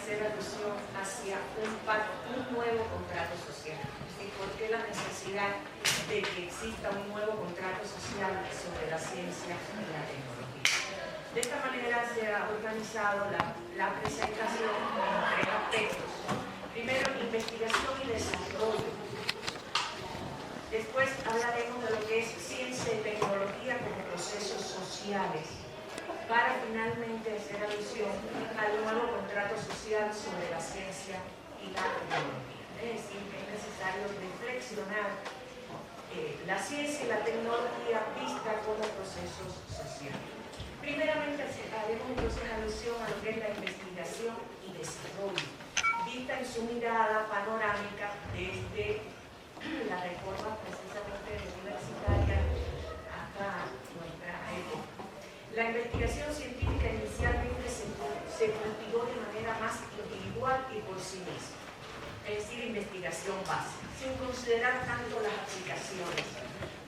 hacer alusión hacia un nuevo contrato social. ¿Sí? ¿Por qué la necesidad de que exista un nuevo contrato social sobre la ciencia y la tecnología? De esta manera se ha organizado la presentación en tres aspectos. Primero, investigación y desarrollo. Después hablaremos de lo que es ciencia y tecnología como procesos sociales, para finalmente hacer alusión al nuevo contrato social sobre la ciencia y la tecnología. Es decir, que es necesario reflexionar la ciencia y la tecnología vista como procesos sociales. Primeramente haremos entonces alusión a lo que es la investigación y desarrollo, vista en su mirada panorámica desde la reforma precisamente universitaria hasta nuestra época. La investigación científica inicialmente se cultivó de manera más individual y por sí misma, es decir, investigación básica, sin considerar tanto las aplicaciones.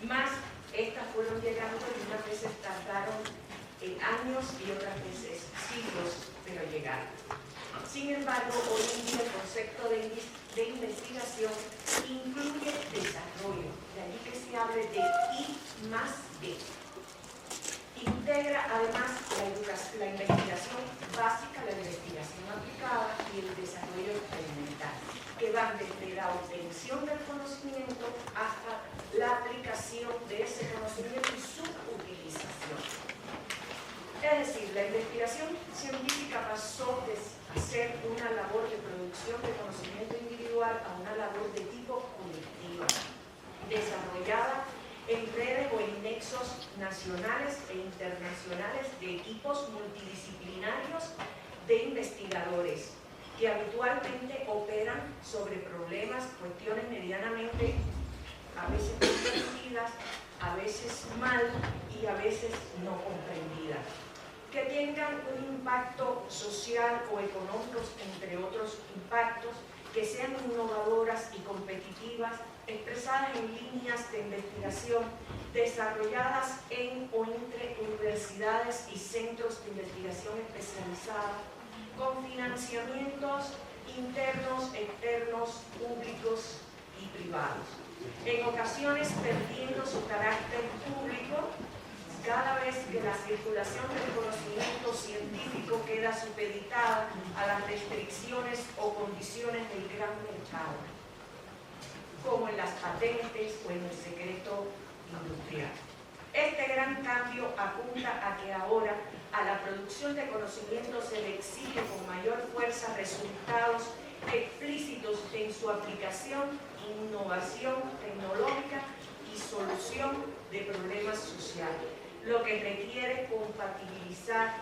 Más estas fueron llegando y unas veces tardaron años y otras veces siglos, pero llegaron. Sin embargo, hoy en día el concepto de investigación incluye desarrollo, de allí que se hable de I+D. Integra además la investigación básica, la investigación aplicada y el desarrollo experimental, que van desde la obtención del conocimiento hasta la aplicación de ese conocimiento y su utilización. Es decir, la investigación científica pasó de ser una labor de producción de conocimiento individual a una labor de tipo colectiva, desarrollada en redes o en nexos nacionales e internacionales de equipos multidisciplinarios de investigadores que habitualmente operan sobre problemas, cuestiones medianamente a veces comprendidas, a veces mal y a veces no comprendidas, que tengan un impacto social o económico, entre otros impactos, que sean innovadoras y competitivas, expresadas en líneas de investigación desarrolladas en o entre universidades y centros de investigación especializada, con financiamientos internos, externos, públicos y privados. En ocasiones perdiendo su carácter público, cada vez que la circulación del conocimiento científico queda supeditada a las restricciones o condiciones del gran mercado, como en las patentes o en el secreto industrial. Este gran cambio apunta a que ahora a la producción de conocimiento se le exige con mayor fuerza resultados explícitos en su aplicación, innovación tecnológica y solución de problemas sociales, lo que requiere compatibilizar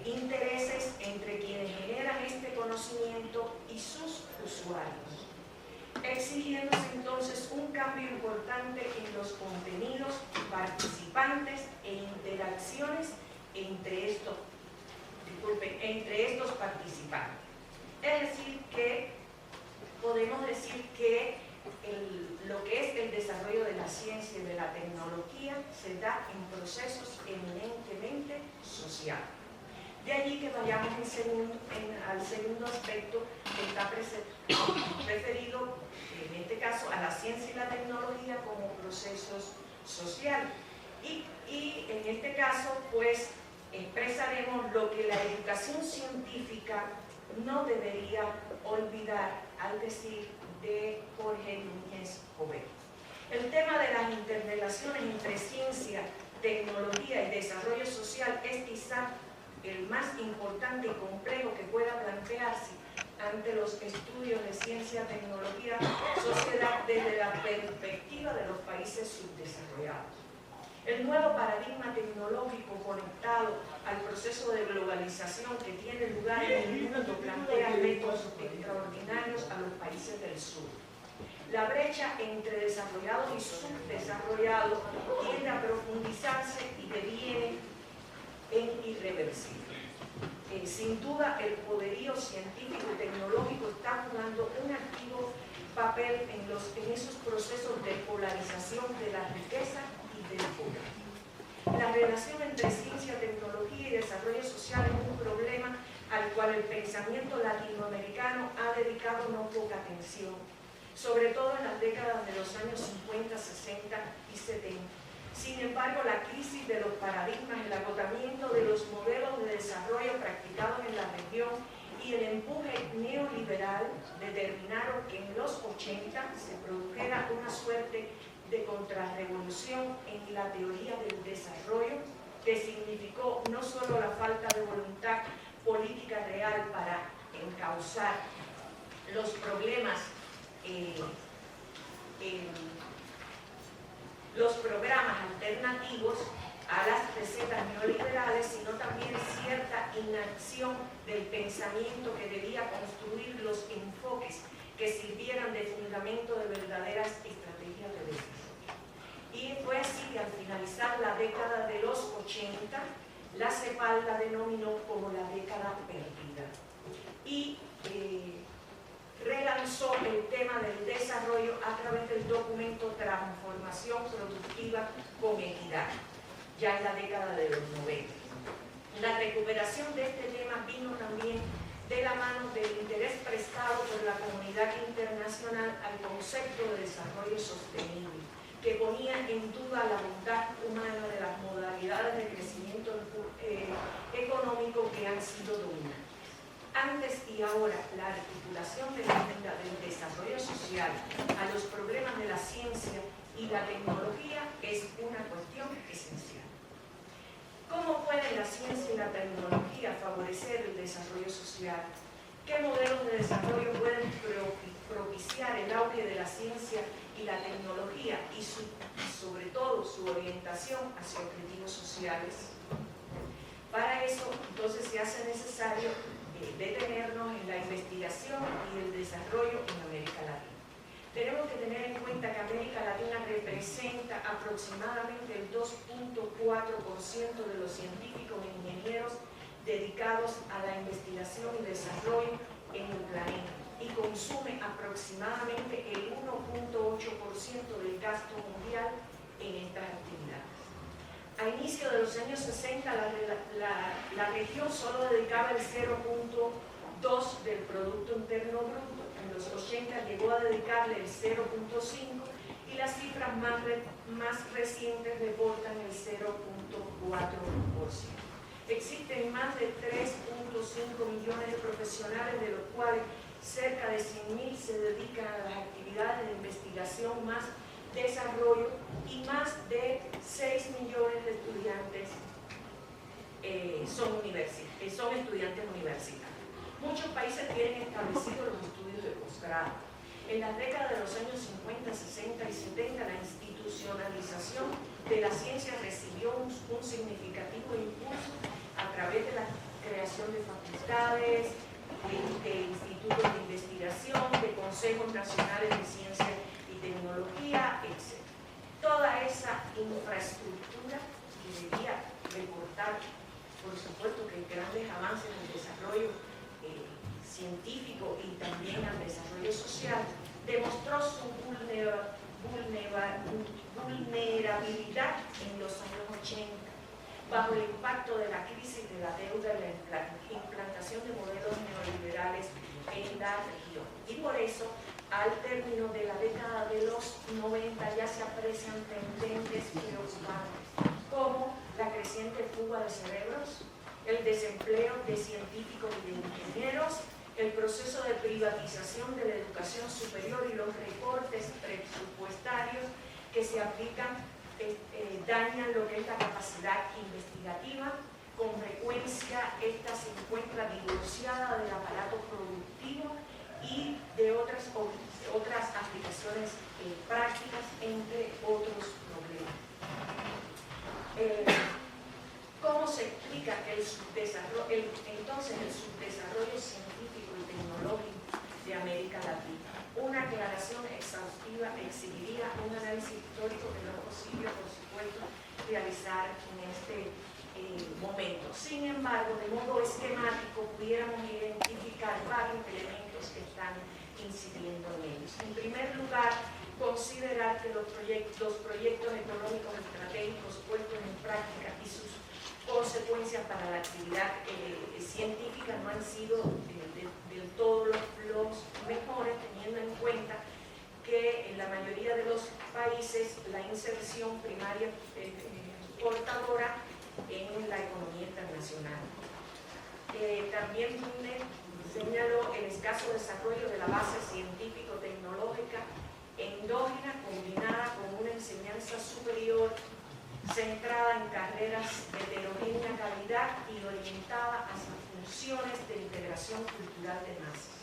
intereses entre quienes generan este conocimiento y sus usuarios, exigiéndose entonces un cambio importante en los contenidos, participantes e interacciones entre estos participantes. Es decir, que podemos decir que lo que es el desarrollo de la ciencia y de la tecnología se da en procesos eminentemente sociales. De allí que vayamos al segundo aspecto que está referido, en este caso, a la ciencia y la tecnología como procesos sociales. Y en este caso, pues, expresaremos lo que la educación científica no debería olvidar al decir de Jorge Núñez Jover. El tema de las interrelaciones entre ciencia, tecnología y desarrollo social es quizá el más importante y complejo que pueda plantearse ante los estudios de ciencia, tecnología, sociedad desde la perspectiva de los países subdesarrollados. El nuevo paradigma tecnológico conectado al proceso de globalización que tiene lugar en el mundo plantea retos extraordinarios a los países del sur. La brecha entre desarrollados y subdesarrollados tiende a profundizarse y deviene en irreversible. Sin duda, el poderío científico y tecnológico está jugando un activo papel en esos procesos de polarización de la riqueza y del poder. La relación entre ciencia, tecnología y desarrollo social es un problema al cual el pensamiento latinoamericano ha dedicado no poca atención, sobre todo en las décadas de los años 50, 60 y 70. Sin embargo, la crisis de los paradigmas, el agotamiento de los modelos de desarrollo practicados en la región y el empuje neoliberal determinaron que en los 80 se produjera una suerte de contrarrevolución en la teoría del desarrollo, que significó no solo la falta de voluntad política real para encauzar los problemas, los programas alternativos a las recetas neoliberales, sino también cierta inacción del pensamiento que debía construir los enfoques que sirvieran de fundamento de verdaderas estrategias de desarrollo. Y fue así que al finalizar la década de los 80, la CEPAL la denominó como la década perdida y relanzó el tema del desarrollo a través del documento Transformación Productiva con Equidad, ya en la década de los 90. La recuperación de este tema vino también de la mano del interés prestado por la comunidad internacional al concepto de desarrollo sostenible, que ponía en duda la bondad humana de las modalidades de crecimiento económico que han sido dominantes. Antes y ahora, la articulación de la agenda del desarrollo social a los problemas de la ciencia y la tecnología es una cuestión esencial. ¿Cómo pueden la ciencia y la tecnología favorecer el desarrollo social? ¿Qué modelos de desarrollo pueden propiciar el auge de la ciencia y la tecnología y sobre todo su orientación hacia objetivos sociales? Para eso, entonces, se hace necesario detenernos en la investigación y el desarrollo en América Latina. Tenemos que tener en cuenta que América Latina representa aproximadamente el 2.4% de los científicos e ingenieros dedicados a la investigación y desarrollo en el planeta y consume aproximadamente el 1.8% del gasto mundial en estas actividades. A inicio de los años 60, la región solo dedicaba el 0.2 del Producto Interno Bruto. En los 80 llegó a dedicarle el 0.5 y las cifras más recientes reportan el 0.4%. Existen más de 3.5 millones de profesionales, de los cuales cerca de 100.000 se dedican a las actividades de investigación más desarrollo y más de 6 millones de estudiantes son estudiantes universitarios. Muchos países tienen establecidos los estudios de posgrado. En las décadas de los años 50, 60 y 70, la institucionalización de la ciencia recibió un significativo impulso a través de la creación de facultades, de institutos de investigación, de consejos nacionales de ciencia y tecnología, etc. Toda esa infraestructura debería reportar, por supuesto, que grandes avances en el desarrollo científico y también al desarrollo social, demostró su vulnerabilidad en los años 80, bajo el impacto de la crisis de la deuda y la implantación de modelos neoliberales en la región. Y por eso, al término de la década de los 90 ya se aprecian tendencias preocupantes, como la creciente fuga de cerebros, el desempleo de científicos y de ingenieros, el proceso de privatización de la educación superior y los recortes presupuestarios que se aplican dañan lo que es la capacidad investigativa. Con frecuencia esta se encuentra divorciada del aparato productivo y de otras aplicaciones prácticas, entre otros problemas. ¿Cómo se explica el subdesarrollo científico y tecnológico de América Latina? Una aclaración exhaustiva exigiría un análisis histórico que no es posible, por supuesto, realizar en este momento. Sin embargo, de modo esquemático, pudiéramos identificar varios elementos que están incidiendo en ellos. En primer lugar, considerar que los proyectos económicos estratégicos puestos en práctica y sus consecuencias para la actividad científicas no han sido del todo los mejores, teniendo en cuenta que en la mayoría de los países la inserción primaria portadora en la economía internacional. También señaló el escaso desarrollo de la base científico-tecnológica endógena combinada con una enseñanza superior centrada en carreras de heterogénea calidad y orientada hacia funciones de integración cultural de masas.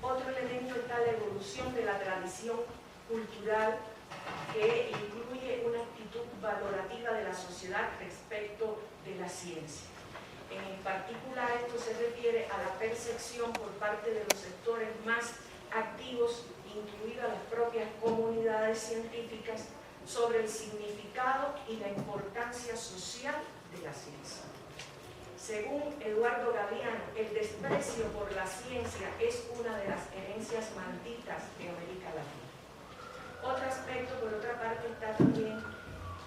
Otro elemento está la evolución de la tradición cultural, que incluye una actitud valorativa de la sociedad respecto de la ciencia. En particular, esto se refiere a la percepción por parte de los sectores más activos, incluidas las propias comunidades científicas, sobre el significado y la importancia social de la ciencia. Según Eduardo Galeano, el desprecio por la ciencia es una de las herencias malditas de América Latina. Otro aspecto, por otra parte, está también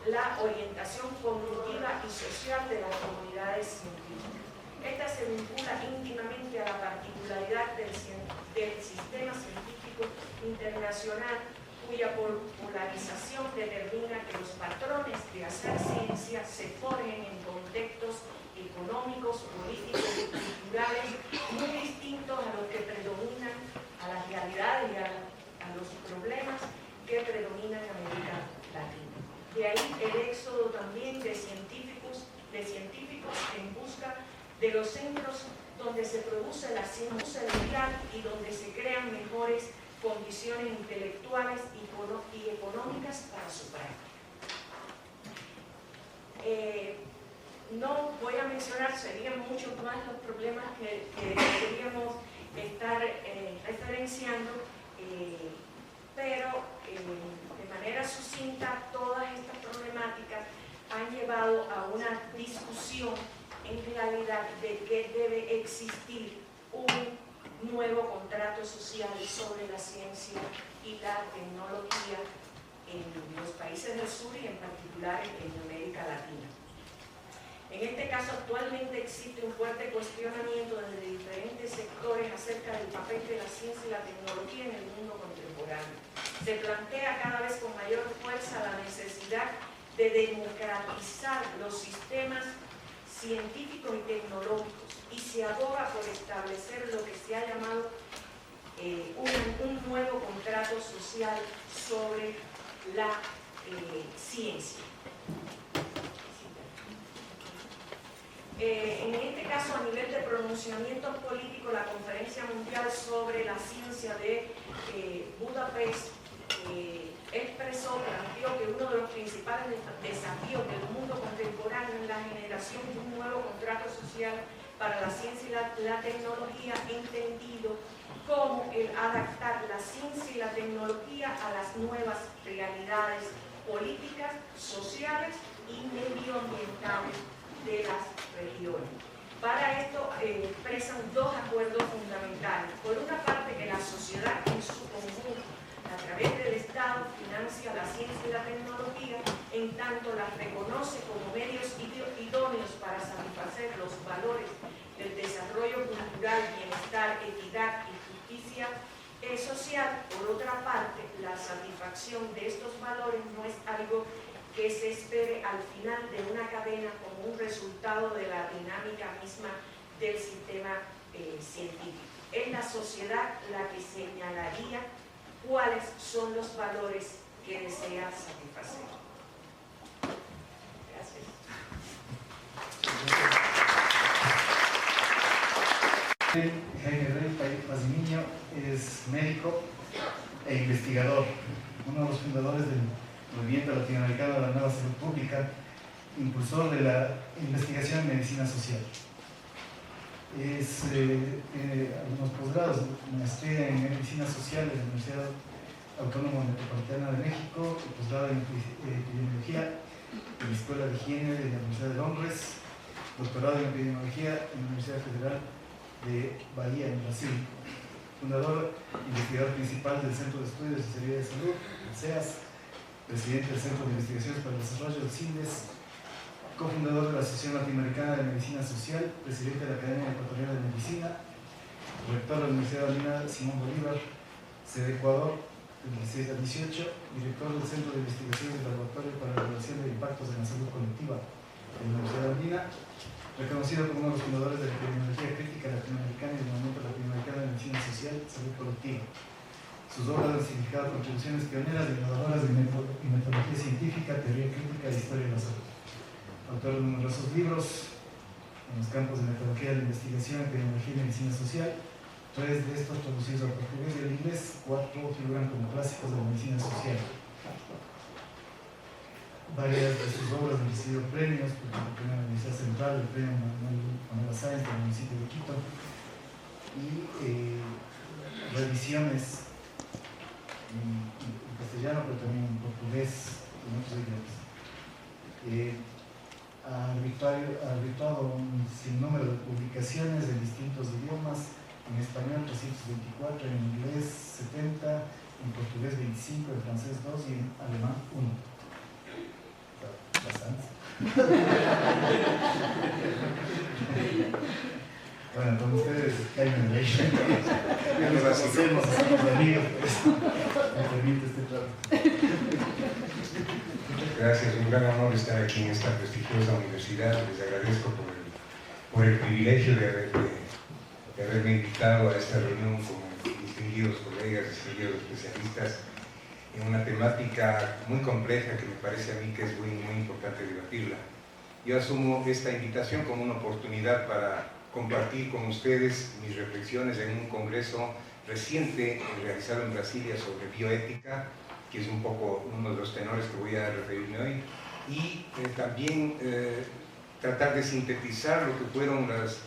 la orientación cognitiva y social de las comunidades científicas. Esta se vincula íntimamente a la particularidad del sistema científico internacional, cuya polarización determina que los patrones de hacer ciencia se forjen en contextos económicos, políticos y culturales muy distintos a los que predominan, a las realidades y a los problemas que predominan en América Latina. De ahí el éxodo también de científicos en busca de los centros donde se produce la ciencia mundial y donde se crean mejores condiciones intelectuales y económicas para su práctica. No voy a mencionar, serían muchos más los problemas que deberíamos estar referenciando, pero de manera sucinta todas estas problemáticas han llevado a una discusión en realidad de que debe existir un nuevo contrato social sobre la ciencia y la tecnología en los países del sur y en particular en América Latina. En este caso, actualmente existe un fuerte cuestionamiento desde diferentes sectores acerca del papel de la ciencia y la tecnología en el mundo contemporáneo. Se plantea cada vez con mayor fuerza la necesidad de democratizar los sistemas científicos y tecnológicos y se aboga por establecer lo que se ha llamado un nuevo contrato social sobre la ciencia. En este caso, a nivel de pronunciamientos políticos, la Conferencia Mundial sobre la Ciencia de Budapest planteó que uno de los principales desafíos del mundo contemporáneo es la generación de un nuevo contrato social para la ciencia y la tecnología, entendido como el adaptar la ciencia y la tecnología a las nuevas realidades políticas, sociales y medioambientales de las regiones. Para esto expresan dos acuerdos fundamentales. Por una parte, que la sociedad en su conjunto, a través del Estado, financia la ciencia y la tecnología, en tanto las reconoce como medios idóneos para satisfacer los valores del desarrollo cultural, bienestar, equidad y justicia social. Por otra parte, la satisfacción de estos valores no es algo que se espere al final de una cadena como un resultado de la dinámica misma del sistema científico. Es la sociedad la que señalaría cuáles son los valores que desea satisfacer. Gracias. Jaime Rey Pazimiño es médico e investigador, uno de los fundadores del Movimiento Latinoamericano de la Nueva Salud Pública, impulsor de la investigación en medicina social. Tiene algunos posgrados, maestría en medicina social de la Universidad Autónoma Metropolitana de México, posgrado en epidemiología de la Escuela de Higiene de la Universidad de Londres, doctorado en epidemiología en la Universidad Federal de Bahía, en Brasil. Fundador e investigador principal del Centro de Estudios de Seguridad de Salud, el CEAS, presidente del Centro de Investigaciones para el Desarrollo del CINDES, cofundador de la Asociación Latinoamericana de Medicina Social, presidente de la Academia Ecuatoriana de Medicina, rector de la Universidad Andina Simón Bolívar, sede Ecuador, del 16 al 18, director del Centro de Investigación del Laboratorio para la Evaluación de Impactos en la Salud Colectiva de la Universidad Andina, reconocido como uno de los fundadores de la epidemiología crítica latinoamericana y del movimiento latinoamericano de medicina social y salud colectiva. Sus obras han significado contribuciones pioneras e innovadoras en metodología científica, teoría crítica e historia de la salud. Autor de numerosos libros en los campos de metodología de la investigación, epidemiología y medicina social. 3 de estos traducidos al portugués y al inglés, 4 figuran como clásicos de la medicina social. Varias de sus obras han recibido premios, por ejemplo, el premio de la Universidad Central, el premio Manuel Sáenz del municipio de Quito, y revisiones en castellano, pero también en portugués y en otros idiomas. Ha habituado un sinnúmero de publicaciones en distintos idiomas, en español 324, en inglés 70, en portugués 25, en francés 2 y en alemán 1. Bastante. Bueno, con ustedes, Jaime Ley. Ya nos conocemos, somos amigos, pues. Me permite este trato. Gracias, un gran honor estar aquí en esta prestigiosa universidad. Les agradezco por el privilegio de haberme invitado a esta reunión con distinguidos colegas, distinguidos especialistas en una temática muy compleja que me parece a mí que es muy importante debatirla. Yo asumo esta invitación como una oportunidad para compartir con ustedes mis reflexiones en un congreso reciente realizado en Brasilia sobre bioética, que es un poco uno de los tenores que voy a referirme hoy, y también tratar de sintetizar lo que fueron las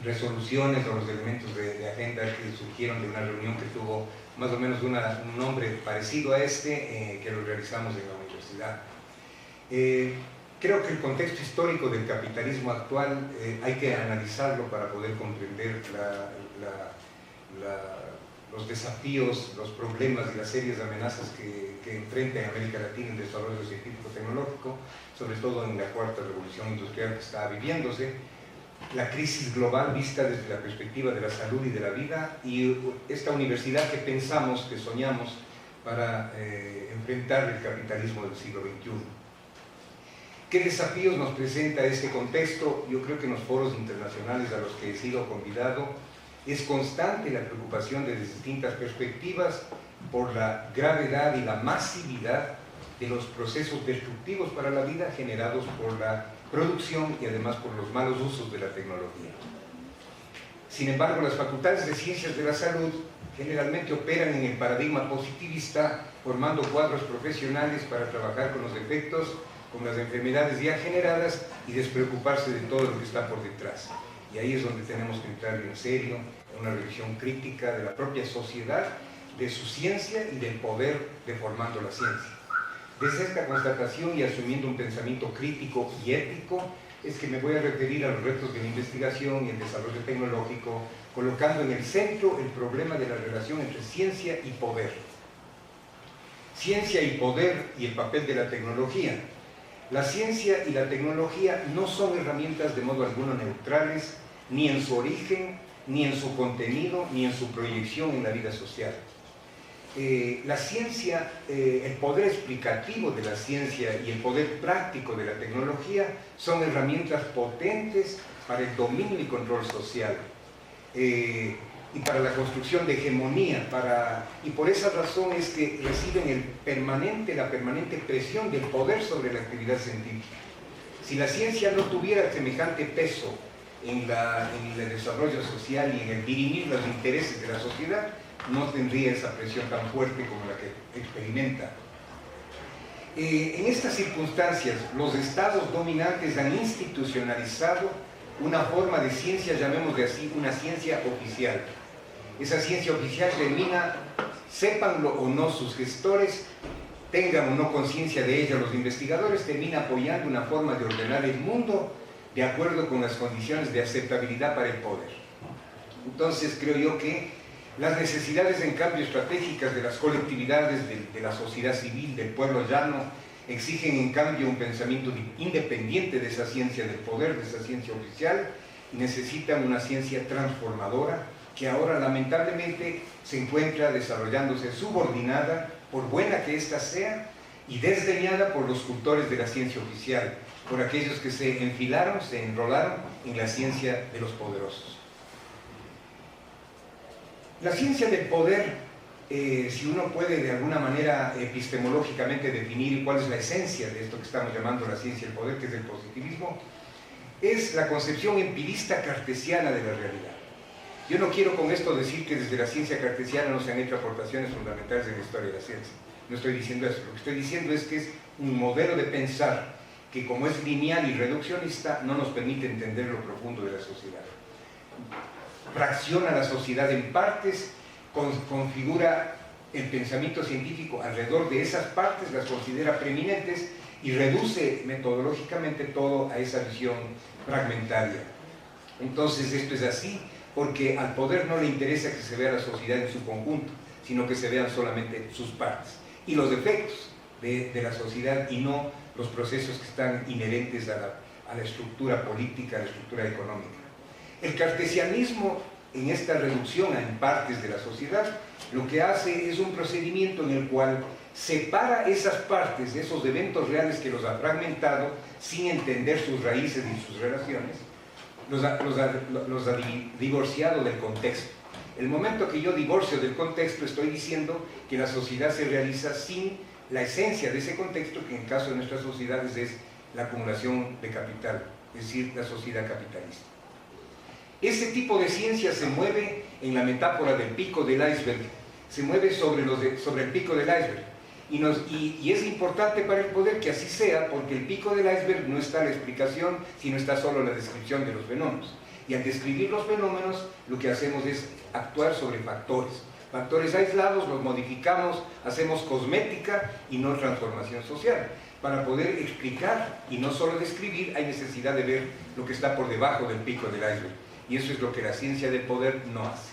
resoluciones o los elementos de agenda que surgieron de una reunión que tuvo más o menos un nombre parecido a este, que lo realizamos en la universidad. Creo que el contexto histórico del capitalismo actual hay que analizarlo para poder comprender los desafíos, los problemas y las serias amenazas que enfrenta en América Latina el desarrollo científico-tecnológico, sobre todo en la cuarta revolución industrial que está viviéndose, la crisis global vista desde la perspectiva de la salud y de la vida, y esta universidad que pensamos, que soñamos para enfrentar el capitalismo del siglo XXI. ¿Qué desafíos nos presenta este contexto? Yo creo que en los foros internacionales a los que he sido convidado es constante la preocupación desde distintas perspectivas por la gravedad y la masividad de los procesos destructivos para la vida generados por la producción y además por los malos usos de la tecnología. Sin embargo, las facultades de ciencias de la salud generalmente operan en el paradigma positivista, formando cuadros profesionales para trabajar con los defectos, con las enfermedades ya generadas y despreocuparse de todo lo que está por detrás. Y ahí es donde tenemos que entrar en serio en una revisión crítica de la propia sociedad, de su ciencia y del poder deformando la ciencia. Desde esta constatación y asumiendo un pensamiento crítico y ético, es que me voy a referir a los retos de la investigación y el desarrollo tecnológico, colocando en el centro el problema de la relación entre ciencia y poder. Ciencia y poder y el papel de la tecnología. La ciencia y la tecnología no son herramientas de modo alguno neutrales, ni en su origen, ni en su contenido, ni en su proyección en la vida social. La ciencia, el poder explicativo de la ciencia y el poder práctico de la tecnología son herramientas potentes para el dominio y control social y para la construcción de hegemonía, y por esa razón es que reciben la permanente presión del poder sobre la actividad científica. Si la ciencia no tuviera semejante peso en el desarrollo social y en el dirimir los intereses de la sociedad, no tendría esa presión tan fuerte como la que experimenta. En estas circunstancias, los estados dominantes han institucionalizado una forma de ciencia, llamémosle así, una ciencia oficial. Esa ciencia oficial termina, sépanlo o no sus gestores, tengan o no conciencia de ella los investigadores, termina apoyando una forma de ordenar el mundo de acuerdo con las condiciones de aceptabilidad para el poder. Entonces creo yo que las necesidades en cambio estratégicas de las colectividades, de la sociedad civil, del pueblo llano, exigen en cambio un pensamiento independiente de esa ciencia del poder, de esa ciencia oficial, y necesitan una ciencia transformadora que ahora lamentablemente se encuentra desarrollándose subordinada, por buena que ésta sea, y desdeñada por los cultores de la ciencia oficial, por aquellos que se enfilaron, se enrolaron en la ciencia de los poderosos. La ciencia del poder, si uno puede de alguna manera epistemológicamente definir cuál es la esencia de esto que estamos llamando la ciencia del poder, que es el positivismo, es la concepción empirista cartesiana de la realidad. Yo no quiero con esto decir que desde la ciencia cartesiana no se han hecho aportaciones fundamentales en la historia de la ciencia. No estoy diciendo eso. Lo que estoy diciendo es que es un modelo de pensar que, como es lineal y reduccionista, no nos permite entender lo profundo de la sociedad. Fracciona la sociedad en partes, configura el pensamiento científico alrededor de esas partes, las considera preeminentes y reduce metodológicamente todo a esa visión fragmentaria. Entonces esto es así porque al poder no le interesa que se vea la sociedad en su conjunto, sino que se vean solamente sus partes y los defectos de la sociedad y no los procesos que están inherentes a la estructura política, a la estructura económica. El cartesianismo, en esta reducción en partes de la sociedad, lo que hace es un procedimiento en el cual separa esas partes, esos eventos reales que los ha fragmentado, sin entender sus raíces y sus relaciones, los ha divorciado del contexto. El momento que yo divorcio del contexto, estoy diciendo que la sociedad se realiza sin la esencia de ese contexto, que en el caso de nuestras sociedades es la acumulación de capital, es decir, la sociedad capitalista. Ese tipo de ciencia se mueve en la metáfora del pico del iceberg, se mueve sobre el pico del iceberg. Y es importante para el poder que así sea, porque el pico del iceberg no está la explicación, sino está solo la descripción de los fenómenos. Y al describir los fenómenos, lo que hacemos es actuar sobre factores aislados, los modificamos, hacemos cosmética y no transformación social. Para poder explicar y no solo describir, hay necesidad de ver lo que está por debajo del pico del iceberg. Y eso es lo que la ciencia del poder no hace.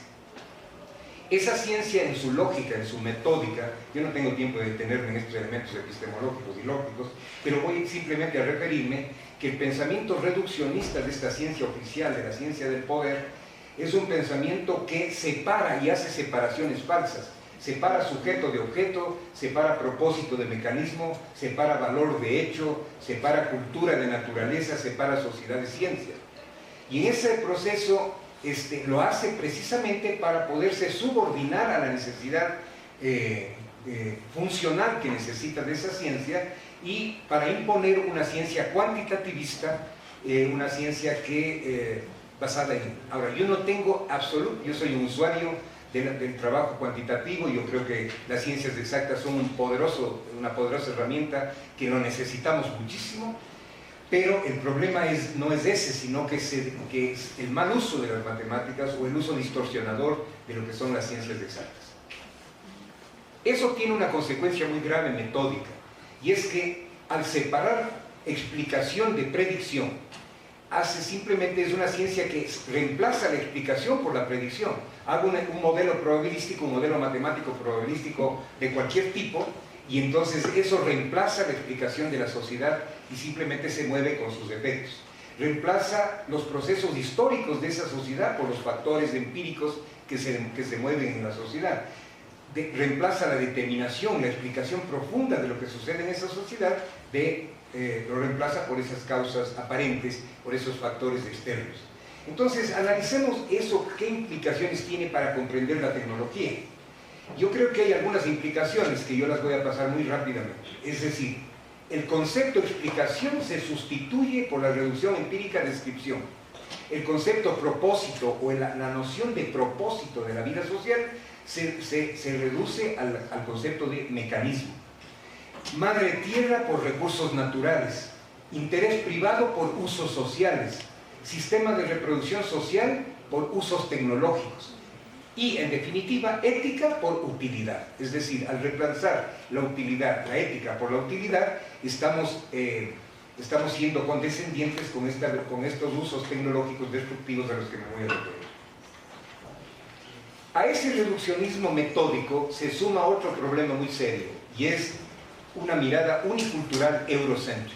Esa ciencia en su lógica, en su metódica, yo no tengo tiempo de detenerme en estos elementos epistemológicos y lógicos, pero voy simplemente a referirme que el pensamiento reduccionista de esta ciencia oficial, de la ciencia del poder, es un pensamiento que separa y hace separaciones falsas. Separa sujeto de objeto, separa propósito de mecanismo, separa valor de hecho, separa cultura de naturaleza, separa sociedad de ciencia. Y en ese proceso lo hace precisamente para poderse subordinar a la necesidad funcional que necesita de esa ciencia y para imponer una ciencia cuantitativista, una ciencia que basada en... Ahora, yo no tengo yo soy un usuario del trabajo cuantitativo y yo creo que las ciencias exactas son una poderosa herramienta que lo necesitamos muchísimo, pero el problema no es ese, sino que es el mal uso de las matemáticas o el uso distorsionador de lo que son las ciencias exactas. Eso tiene una consecuencia muy grave metódica, y es que al separar explicación de predicción, simplemente es una ciencia que reemplaza la explicación por la predicción. Hago un modelo probabilístico, un modelo matemático probabilístico de cualquier tipo, y entonces eso reemplaza la explicación de la sociedad y simplemente se mueve con sus efectos. Reemplaza los procesos históricos de esa sociedad por los factores empíricos que se mueven en la sociedad. Reemplaza la determinación, la explicación profunda de lo que sucede en esa sociedad, lo reemplaza por esas causas aparentes, por esos factores externos. Entonces, analicemos eso, qué implicaciones tiene para comprender la tecnología. Yo creo que hay algunas implicaciones que yo las voy a pasar muy rápidamente. Es decir, el concepto explicación se sustituye por la reducción empírica descripción. El concepto propósito o la noción de propósito de la vida social se reduce al concepto de mecanismo. Madre tierra por recursos naturales, interés privado por usos sociales, sistema de reproducción social por usos tecnológicos y, en definitiva, ética por utilidad. Es decir, al reemplazar la utilidad, la ética por la utilidad, estamos siendo condescendientes con estos usos tecnológicos destructivos a los que me voy a referir. A ese reduccionismo metódico se suma otro problema muy serio, y es una mirada unicultural eurocéntrica.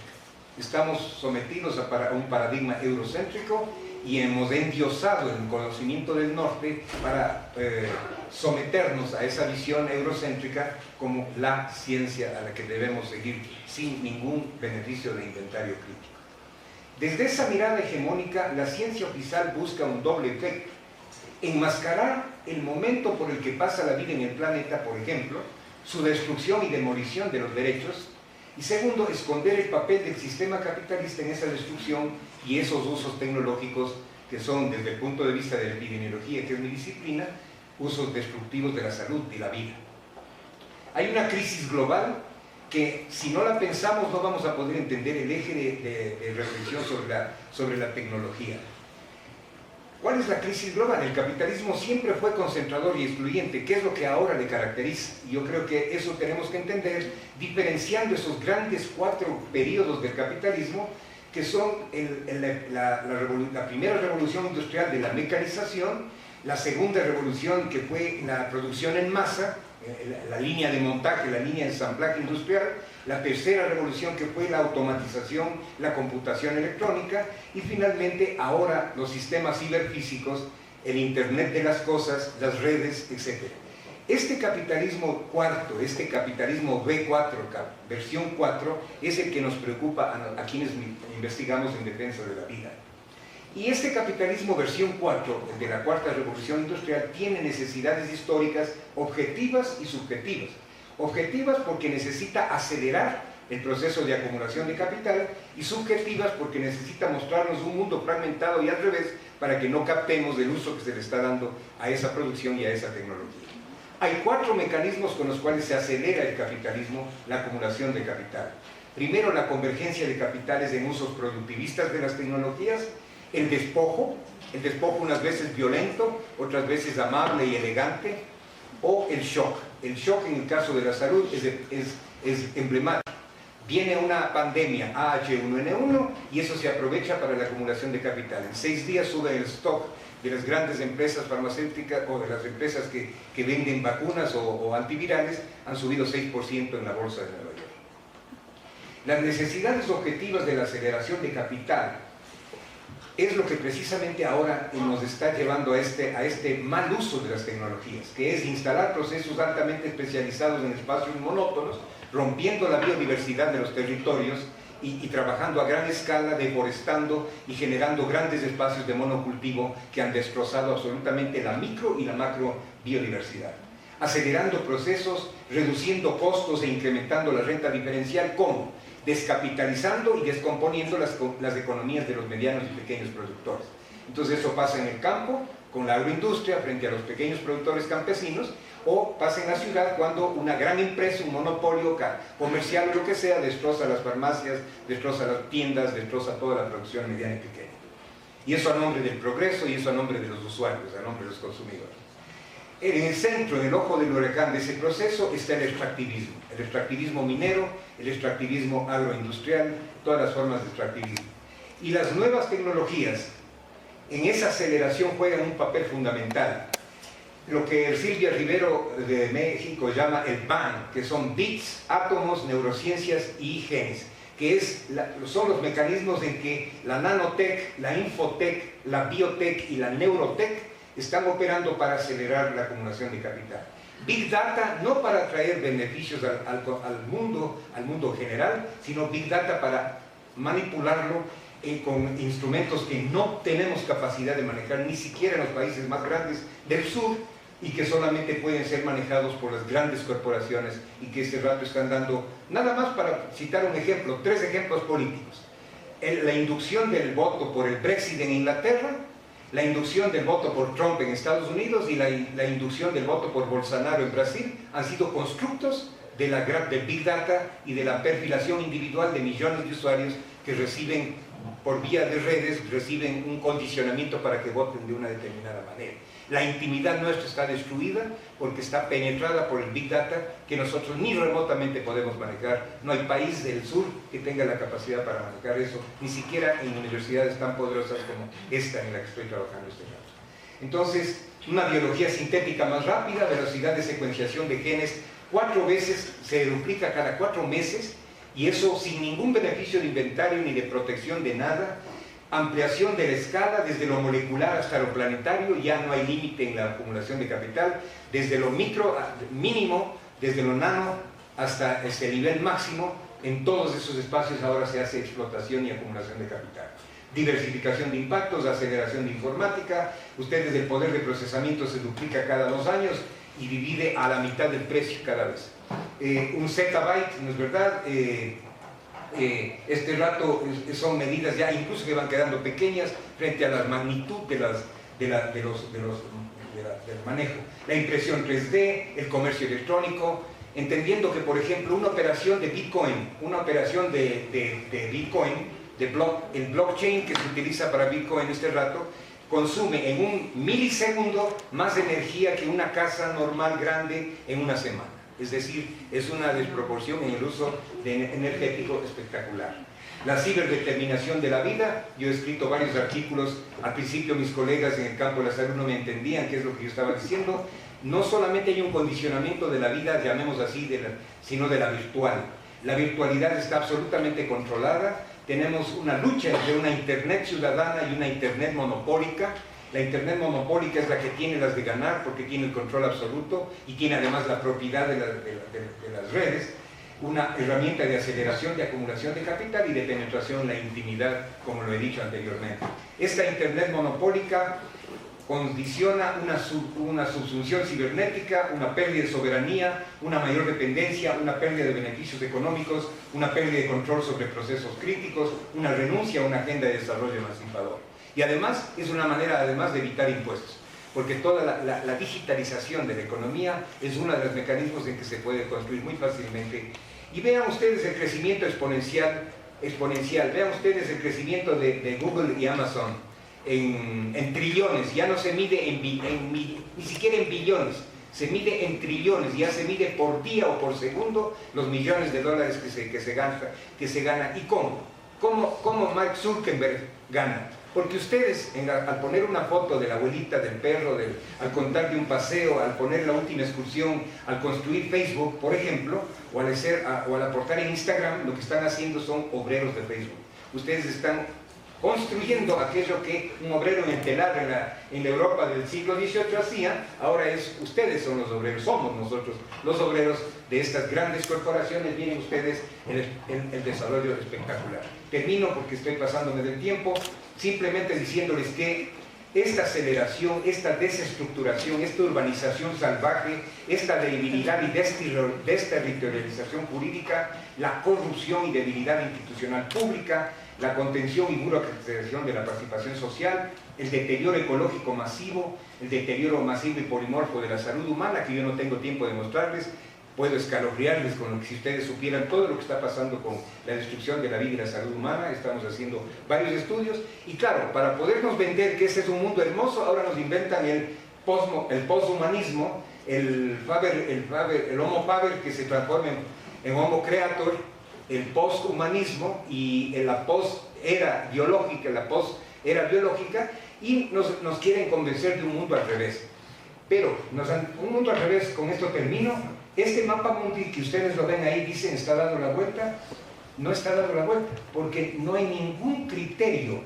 Estamos sometidos a un paradigma eurocéntrico y hemos endiosado el conocimiento del norte para someternos a esa visión eurocéntrica como la ciencia a la que debemos seguir sin ningún beneficio de inventario crítico. Desde esa mirada hegemónica, la ciencia oficial busca un doble efecto: enmascarar el momento por el que pasa la vida en el planeta, por ejemplo, su destrucción y demolición de los derechos, y segundo, esconder el papel del sistema capitalista en esa destrucción y esos usos tecnológicos que son, desde el punto de vista de la epidemiología, que es mi disciplina, usos destructivos de la salud y la vida. Hay una crisis global que, si no la pensamos, no vamos a poder entender el eje de reflexión sobre la tecnología. ¿Cuál es la crisis global? El capitalismo siempre fue concentrador y excluyente. ¿Qué es lo que ahora le caracteriza? Y yo creo que eso tenemos que entender diferenciando esos grandes 4 periodos del capitalismo, que son la primera revolución industrial de la mecanización, la segunda revolución, que fue la producción en masa, la línea de montaje, la línea de ensamblaje industrial, la tercera revolución, que fue la automatización, la computación electrónica, y finalmente ahora los sistemas ciberfísicos, el Internet de las cosas, las redes, etc. Este capitalismo cuarto, este capitalismo V4, versión 4, es el que nos preocupa a quienes investigamos en defensa de la vida. Y este capitalismo versión 4, de la cuarta revolución industrial, tiene necesidades históricas objetivas y subjetivas. Objetivas porque necesita acelerar el proceso de acumulación de capital, y subjetivas porque necesita mostrarnos un mundo fragmentado y al revés, para que no captemos el uso que se le está dando a esa producción y a esa tecnología. Hay 4 mecanismos con los cuales se acelera el capitalismo, la acumulación de capital. Primero, la convergencia de capitales en usos productivistas de las tecnologías. El despojo unas veces violento, otras veces amable y elegante, o el shock. El shock, en el caso de la salud, es emblemático. Viene una pandemia H1N1 y eso se aprovecha para la acumulación de capital. En 6 días sube el stock de las grandes empresas farmacéuticas o de las empresas que venden vacunas o antivirales, han subido 6% en la bolsa de Nueva York. Las necesidades objetivas de la aceleración de capital es lo que precisamente ahora nos está llevando a este mal uso de las tecnologías, que es instalar procesos altamente especializados en espacios monótonos, rompiendo la biodiversidad de los territorios y trabajando a gran escala, deforestando y generando grandes espacios de monocultivo que han destrozado absolutamente la micro y la macro biodiversidad. Acelerando procesos, reduciendo costos e incrementando la renta diferencial, ¿cómo? Descapitalizando y descomponiendo las economías de los medianos y pequeños productores. Entonces eso pasa en el campo, con la agroindustria frente a los pequeños productores campesinos, o pasa en la ciudad cuando una gran empresa, un monopolio comercial o lo que sea, destroza las farmacias, destroza las tiendas, destroza toda la producción mediana y pequeña. Y eso a nombre del progreso, y eso a nombre de los usuarios, a nombre de los consumidores. En el centro, en el ojo del huracán de ese proceso, está el extractivismo minero, el extractivismo agroindustrial, todas las formas de extractivismo. Y las nuevas tecnologías en esa aceleración juegan un papel fundamental. Lo que Silvia Rivero de México llama el BAN, que son bits, átomos, neurociencias y genes, que son los mecanismos en que la nanotech, la infotech, la biotech y la neurotech están operando para acelerar la acumulación de capital. Big Data no para traer beneficios al mundo general, sino Big Data para manipularlo con instrumentos que no tenemos capacidad de manejar ni siquiera en los países más grandes del sur, y que solamente pueden ser manejados por las grandes corporaciones, y que este rato están dando, nada más para citar un ejemplo, 3 ejemplos políticos. La inducción del voto por el Brexit en Inglaterra, la inducción del voto por Trump en Estados Unidos y la inducción del voto por Bolsonaro en Brasil han sido constructos del Big Data y de la perfilación individual de millones de usuarios que reciben, por vía de redes, reciben un condicionamiento para que voten de una determinada manera. La intimidad nuestra está destruida porque está penetrada por el Big Data, que nosotros ni remotamente podemos manejar. No hay país del sur que tenga la capacidad para manejar eso, ni siquiera en universidades tan poderosas como esta en la que estoy trabajando este rato. Entonces, una biología sintética más rápida, velocidad de secuenciación de genes 4 veces, se duplica cada 4 meses, y eso sin ningún beneficio de inventario ni de protección de nada. Ampliación de la escala desde lo molecular hasta lo planetario, ya no hay límite en la acumulación de capital, desde lo mínimo, desde lo nano hasta este nivel máximo. En todos esos espacios ahora se hace explotación y acumulación de capital. Diversificación de impactos, aceleración de informática. Ustedes, el poder de procesamiento se duplica cada 2 años y divide a la mitad del precio cada vez. Un zettabyte, ¿no es verdad? Este rato son medidas ya incluso que van quedando pequeñas frente a la magnitud del manejo. La impresión 3D, el comercio electrónico, entendiendo que, por ejemplo, una operación de Bitcoin, el blockchain que se utiliza para Bitcoin este rato, consume en un milisegundo más energía que una casa normal grande en una semana. Es decir, es una desproporción en el uso energético espectacular. La ciberdeterminación de la vida. Yo he escrito varios artículos. Al principio mis colegas en el campo de la salud no me entendían qué es lo que yo estaba diciendo. No solamente hay un condicionamiento de la vida, llamemos así, sino de la virtual. La virtualidad está absolutamente controlada. Tenemos una lucha entre una Internet ciudadana y una Internet monopólica. La Internet monopólica es la que tiene las de ganar porque tiene el control absoluto y tiene además la propiedad de las redes, una herramienta de aceleración, de acumulación de capital y de penetración en la intimidad, como lo he dicho anteriormente. Esta Internet monopólica condiciona una subsunción cibernética, una pérdida de soberanía, una mayor dependencia, una pérdida de beneficios económicos, una pérdida de control sobre procesos críticos, una renuncia a una agenda de desarrollo emancipador. Y además es una manera además de evitar impuestos, porque toda la digitalización de la economía es uno de los mecanismos en que se puede construir muy fácilmente. Y vean ustedes el crecimiento exponencial. Vean ustedes el crecimiento de Google y Amazon en trillones. Ya no se mide ni siquiera en billones, se mide en trillones. Ya se mide por día o por segundo los millones de dólares que se gana. ¿Y cómo Mark Zuckerberg gana? Porque ustedes, al poner una foto de la abuelita, del perro, al contar de un paseo, al poner la última excursión, al construir Facebook, por ejemplo, o al aportar en Instagram, lo que están haciendo son obreros de Facebook. Ustedes están construyendo aquello que un obrero en el telar en la Europa del siglo XVIII hacía. Ahora ustedes son los obreros, somos nosotros los obreros de estas grandes corporaciones. Miren ustedes el desarrollo espectacular. Termino porque estoy pasándome del tiempo, simplemente diciéndoles que esta aceleración, esta desestructuración, esta urbanización salvaje, esta debilidad y desterritorialización jurídica, la corrupción y debilidad institucional pública, la contención y burocratización de la participación social, el deterioro ecológico masivo, el deterioro masivo y polimorfo de la salud humana, que yo no tengo tiempo de mostrarles, puedo escalofriarles con lo que si ustedes supieran todo lo que está pasando con la destrucción de la vida y la salud humana. Estamos haciendo varios estudios y claro, para podernos vender que ese es un mundo hermoso, ahora nos inventan el posthumanismo, el Homo Faber que se transforma en Homo Creator, el posthumanismo y la post-era biológica, y nos quieren convencer de un mundo al revés. Pero un mundo al revés, con esto termino. Este mapa mundi que ustedes lo ven ahí, dicen está dando la vuelta, no está dando la vuelta, porque no hay ningún criterio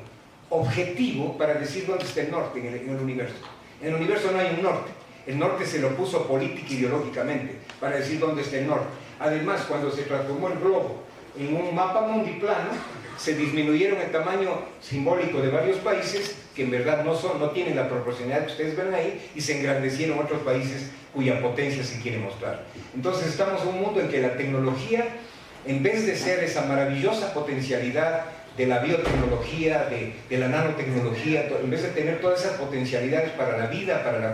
objetivo para decir dónde está el norte en el universo. En el universo no hay un norte. El norte se lo puso política y ideológicamente para decir dónde está el norte. Además, cuando se transformó el globo en un mapa mundi plano, se disminuyeron el tamaño simbólico de varios países que en verdad no tienen la proporcionalidad que ustedes ven ahí, y se engrandecieron otros países cuya potencia se quiere mostrar. Entonces estamos en un mundo en que la tecnología, en vez de ser esa maravillosa potencialidad de la biotecnología, de la nanotecnología, en vez de tener todas esas potencialidades para la vida, para la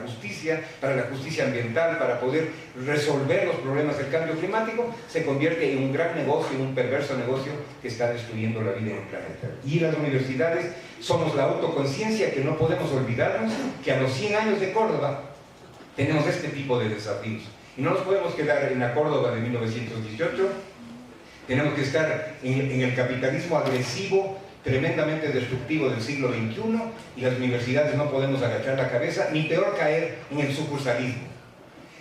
justicia ambiental, para poder resolver los problemas del cambio climático, se convierte en un gran negocio, en un perverso negocio que está destruyendo la vida en el planeta. Y las universidades somos la autoconciencia, que no podemos olvidarnos que a los 100 años de Córdoba tenemos este tipo de desafíos. Y no nos podemos quedar en la Córdoba de 1918, tenemos que estar en el capitalismo agresivo, tremendamente destructivo del siglo XXI, y las universidades no podemos agachar la cabeza, ni peor caer en el sucursalismo.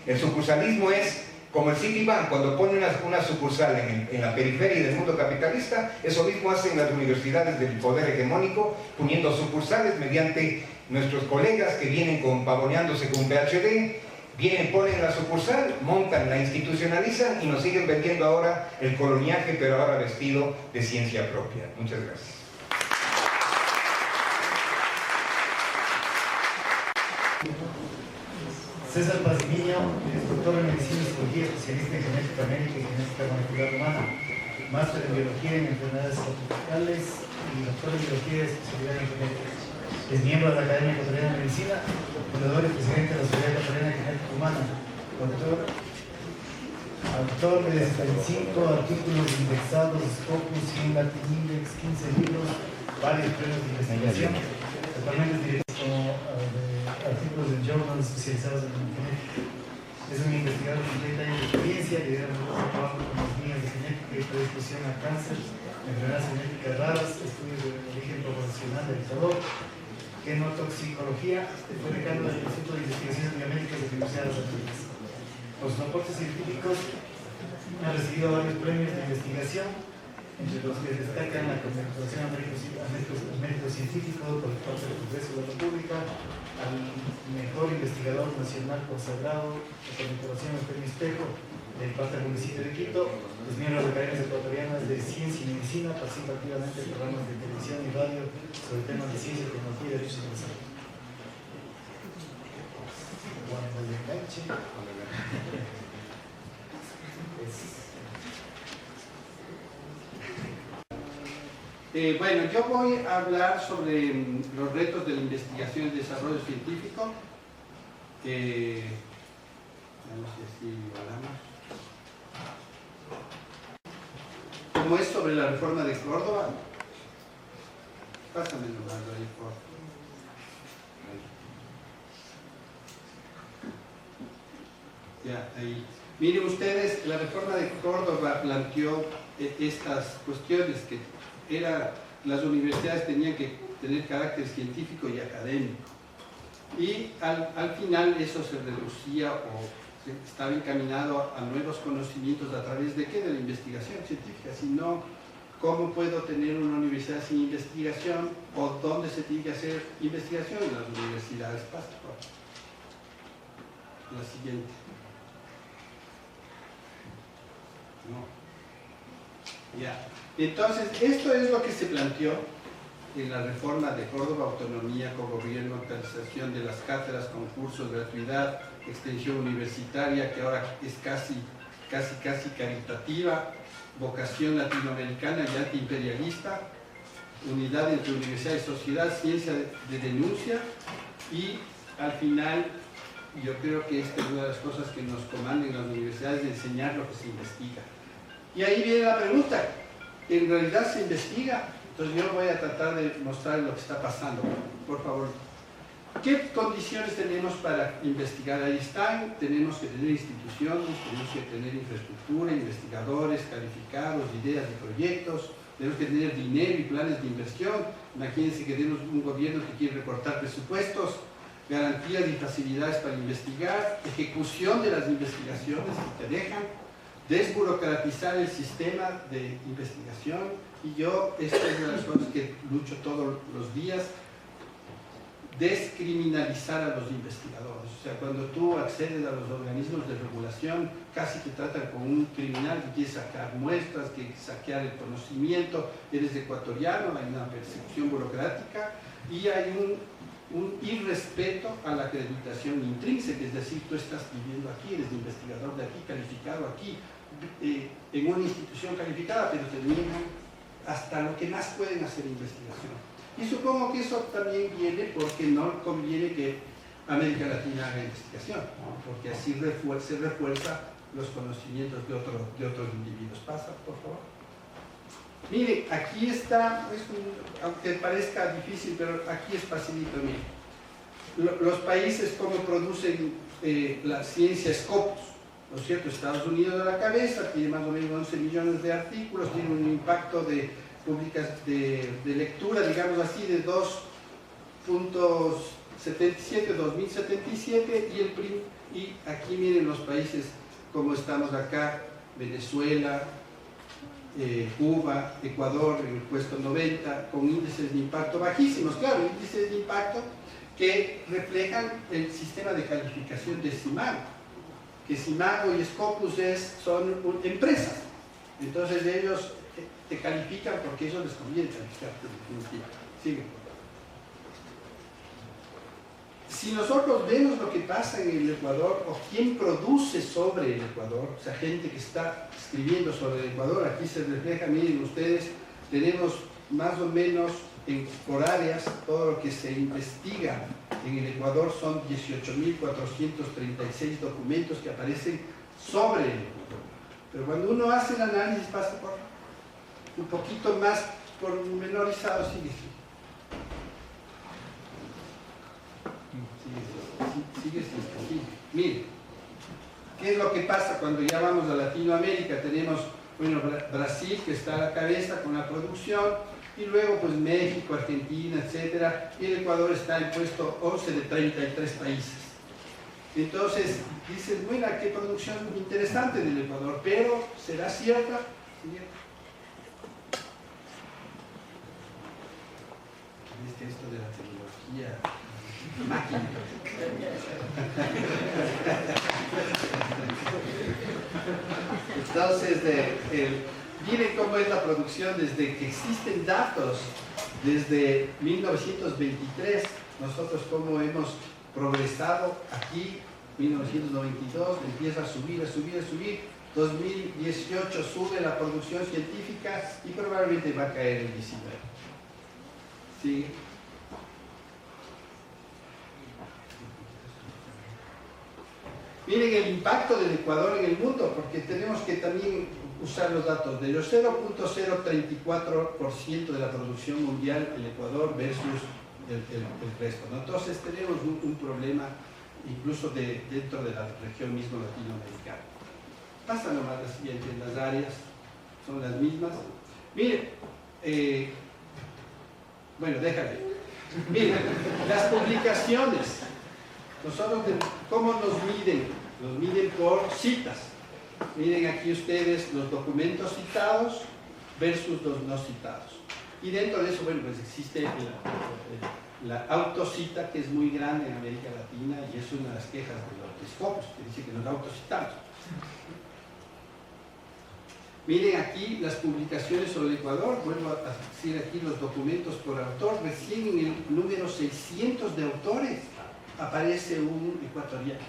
El sucursalismo es Como el Citibank, cuando pone una sucursal en la periferia del mundo capitalista, eso mismo hacen las universidades del poder hegemónico, poniendo sucursales mediante nuestros colegas que vienen pavoneándose con PhD, vienen, ponen la sucursal, montan, la institucionalizan y nos siguen vendiendo ahora el coloniaje, pero ahora vestido de ciencia propia. Muchas gracias. César Pazmiño es doctor en Medicina y Psicología, especialista en Genética Médica y Genética Molecular Humana, máster en Biología en Enfermedades Tropicales y doctor en Biología de especialidad en Genética. Es miembro de la Academia Ecuatoriana de Medicina, fundador y presidente de la Sociedad Ecuatoriana de Genética Humana, autor de 75 artículos indexados, Scopus, Latin Index, 15 libros, varios premios de investigación. Actualmente es director de artículos en journals especializados en genética. Es un investigador con 30 años de experiencia, lidera un trabajo con las líneas de genética y predisposición a cáncer, enfermedades genéticas raras, estudios de origen proporcional del calor, genotoxicología, fue decano del Instituto de Investigaciones Biomédicas de la Universidad de Los Ángeles. Por sus aportes científicos ha recibido varios premios de investigación, entre los que destacan la condecoración al mérito científico por parte del Congreso de la República, al mejor investigador nacional consagrado, la condecoración al Premio Espejo del parte del municipio de Quito. Es miembro de las Academias Ecuatorianas de Ciencia y Medicina, participa activamente en programas de televisión y radio sobre temas de ciencia, tecnología y derechos humanos. Bueno, yo voy a hablar sobre los retos de la investigación y desarrollo científico. Vamos a ver si hablamos. Como es sobre la reforma de Córdoba, pásame nomás ahí por. Ya, ahí. Miren ustedes, la reforma de Córdoba planteó estas cuestiones que las universidades tenían que tener carácter científico y académico. Y al final eso se reducía o estaba encaminado a nuevos conocimientos a través de ¿qué? De la investigación científica. Si no, ¿cómo puedo tener una universidad sin investigación? ¿O dónde se tiene que hacer investigación? En las universidades. Pasa por la siguiente. No. Ya. Entonces, esto es lo que se planteó en la reforma de Córdoba: autonomía, cogobierno, actualización de las cátedras, concursos, gratuidad, extensión universitaria, que ahora es casi caritativa, vocación latinoamericana y antiimperialista, unidad entre universidad y sociedad, ciencia de denuncia, y al final, yo creo que esta es una de las cosas que nos comandan en las universidades, de enseñar lo que se investiga. Y ahí viene la pregunta: ¿en realidad se investiga? Entonces yo voy a tratar de mostrar lo que está pasando. Por favor, ¿qué condiciones tenemos para investigar? Ahí están. Tenemos que tener instituciones, tenemos que tener infraestructura, investigadores calificados, ideas de proyectos, tenemos que tener dinero y planes de inversión. Imagínense que tenemos un gobierno que quiere recortar presupuestos, garantías y facilidades para investigar, ejecución de las investigaciones que te dejan, desburocratizar el sistema de investigación. Y yo, esta es una de las cosas que lucho todos los días: descriminalizar a los investigadores. O sea, cuando tú accedes a los organismos de regulación, casi te tratan como un criminal que quiere sacar muestras, que quiere saquear el conocimiento. Eres ecuatoriano, hay una persecución burocrática y hay un irrespeto a la acreditación intrínseca, es decir, tú estás viviendo aquí, eres investigador de aquí, calificado aquí, en una institución calificada, pero te niegan hasta lo que más pueden hacer investigación. Y supongo que eso también viene porque no conviene que América Latina haga investigación, ¿no? Porque así se refuerza los conocimientos de otros individuos. Pasa, por favor. Mire, aquí está, aunque parezca difícil, pero aquí es facilito. Mire, los países cómo producen la ciencia Scopus, ¿no es cierto? Estados Unidos a la cabeza, tiene más o menos 11 millones de artículos, tiene un impacto de lectura, digamos así, de 2.77, 2077, y aquí miren los países como estamos acá, Venezuela, Cuba, Ecuador en el puesto 90, con índices de impacto bajísimos, claro, índices de impacto que reflejan el sistema de calificación de Simago, que Simago y Scopus son empresas, entonces ellos te califican porque eso les conviene calificarte definitivamente. Sigue. Si nosotros vemos lo que pasa en el Ecuador o quién produce sobre el Ecuador, o sea, gente que está escribiendo sobre el Ecuador, aquí se refleja, miren ustedes, tenemos más o menos por áreas, todo lo que se investiga en el Ecuador son 18.436 documentos que aparecen sobre el Ecuador. Pero cuando uno hace el análisis pasa por un poquito más pormenorizado, sigue. Miren, ¿qué es lo que pasa cuando ya vamos a Latinoamérica? Tenemos, bueno, Brasil, que está a la cabeza con la producción, y luego pues México, Argentina, etcétera, y el Ecuador está en puesto 11 de 33 países. Entonces, dices, bueno, qué producción interesante del Ecuador, pero ¿será cierta? ¿Viste esto de la tecnología? Máquina. Entonces, miren cómo es la producción desde que existen datos, desde 1923, nosotros cómo hemos progresado aquí, 1992, empieza a subir, 2018 sube la producción científica y probablemente va a caer el 19. ¿Sí? Miren el impacto del Ecuador en el mundo, porque tenemos que también usar los datos de los 0.034% de la producción mundial el Ecuador versus el resto, ¿no? Entonces tenemos un problema incluso dentro de la región mismo latinoamericana. Pasa nomás las siguientes, las áreas son las mismas. Miren, bueno, déjame. Miren, las publicaciones. Nosotros, ¿cómo nos miden? Nos miden por citas. Miren aquí ustedes los documentos citados versus los no citados. Y dentro de eso, bueno, pues existe la autocita, que es muy grande en América Latina, y es una de las quejas de los Scopus, que dice que nos autocitamos. Miren aquí las publicaciones sobre el Ecuador, vuelvo a decir aquí los documentos por autor, recién en el número 600 de autores aparece un ecuatoriano.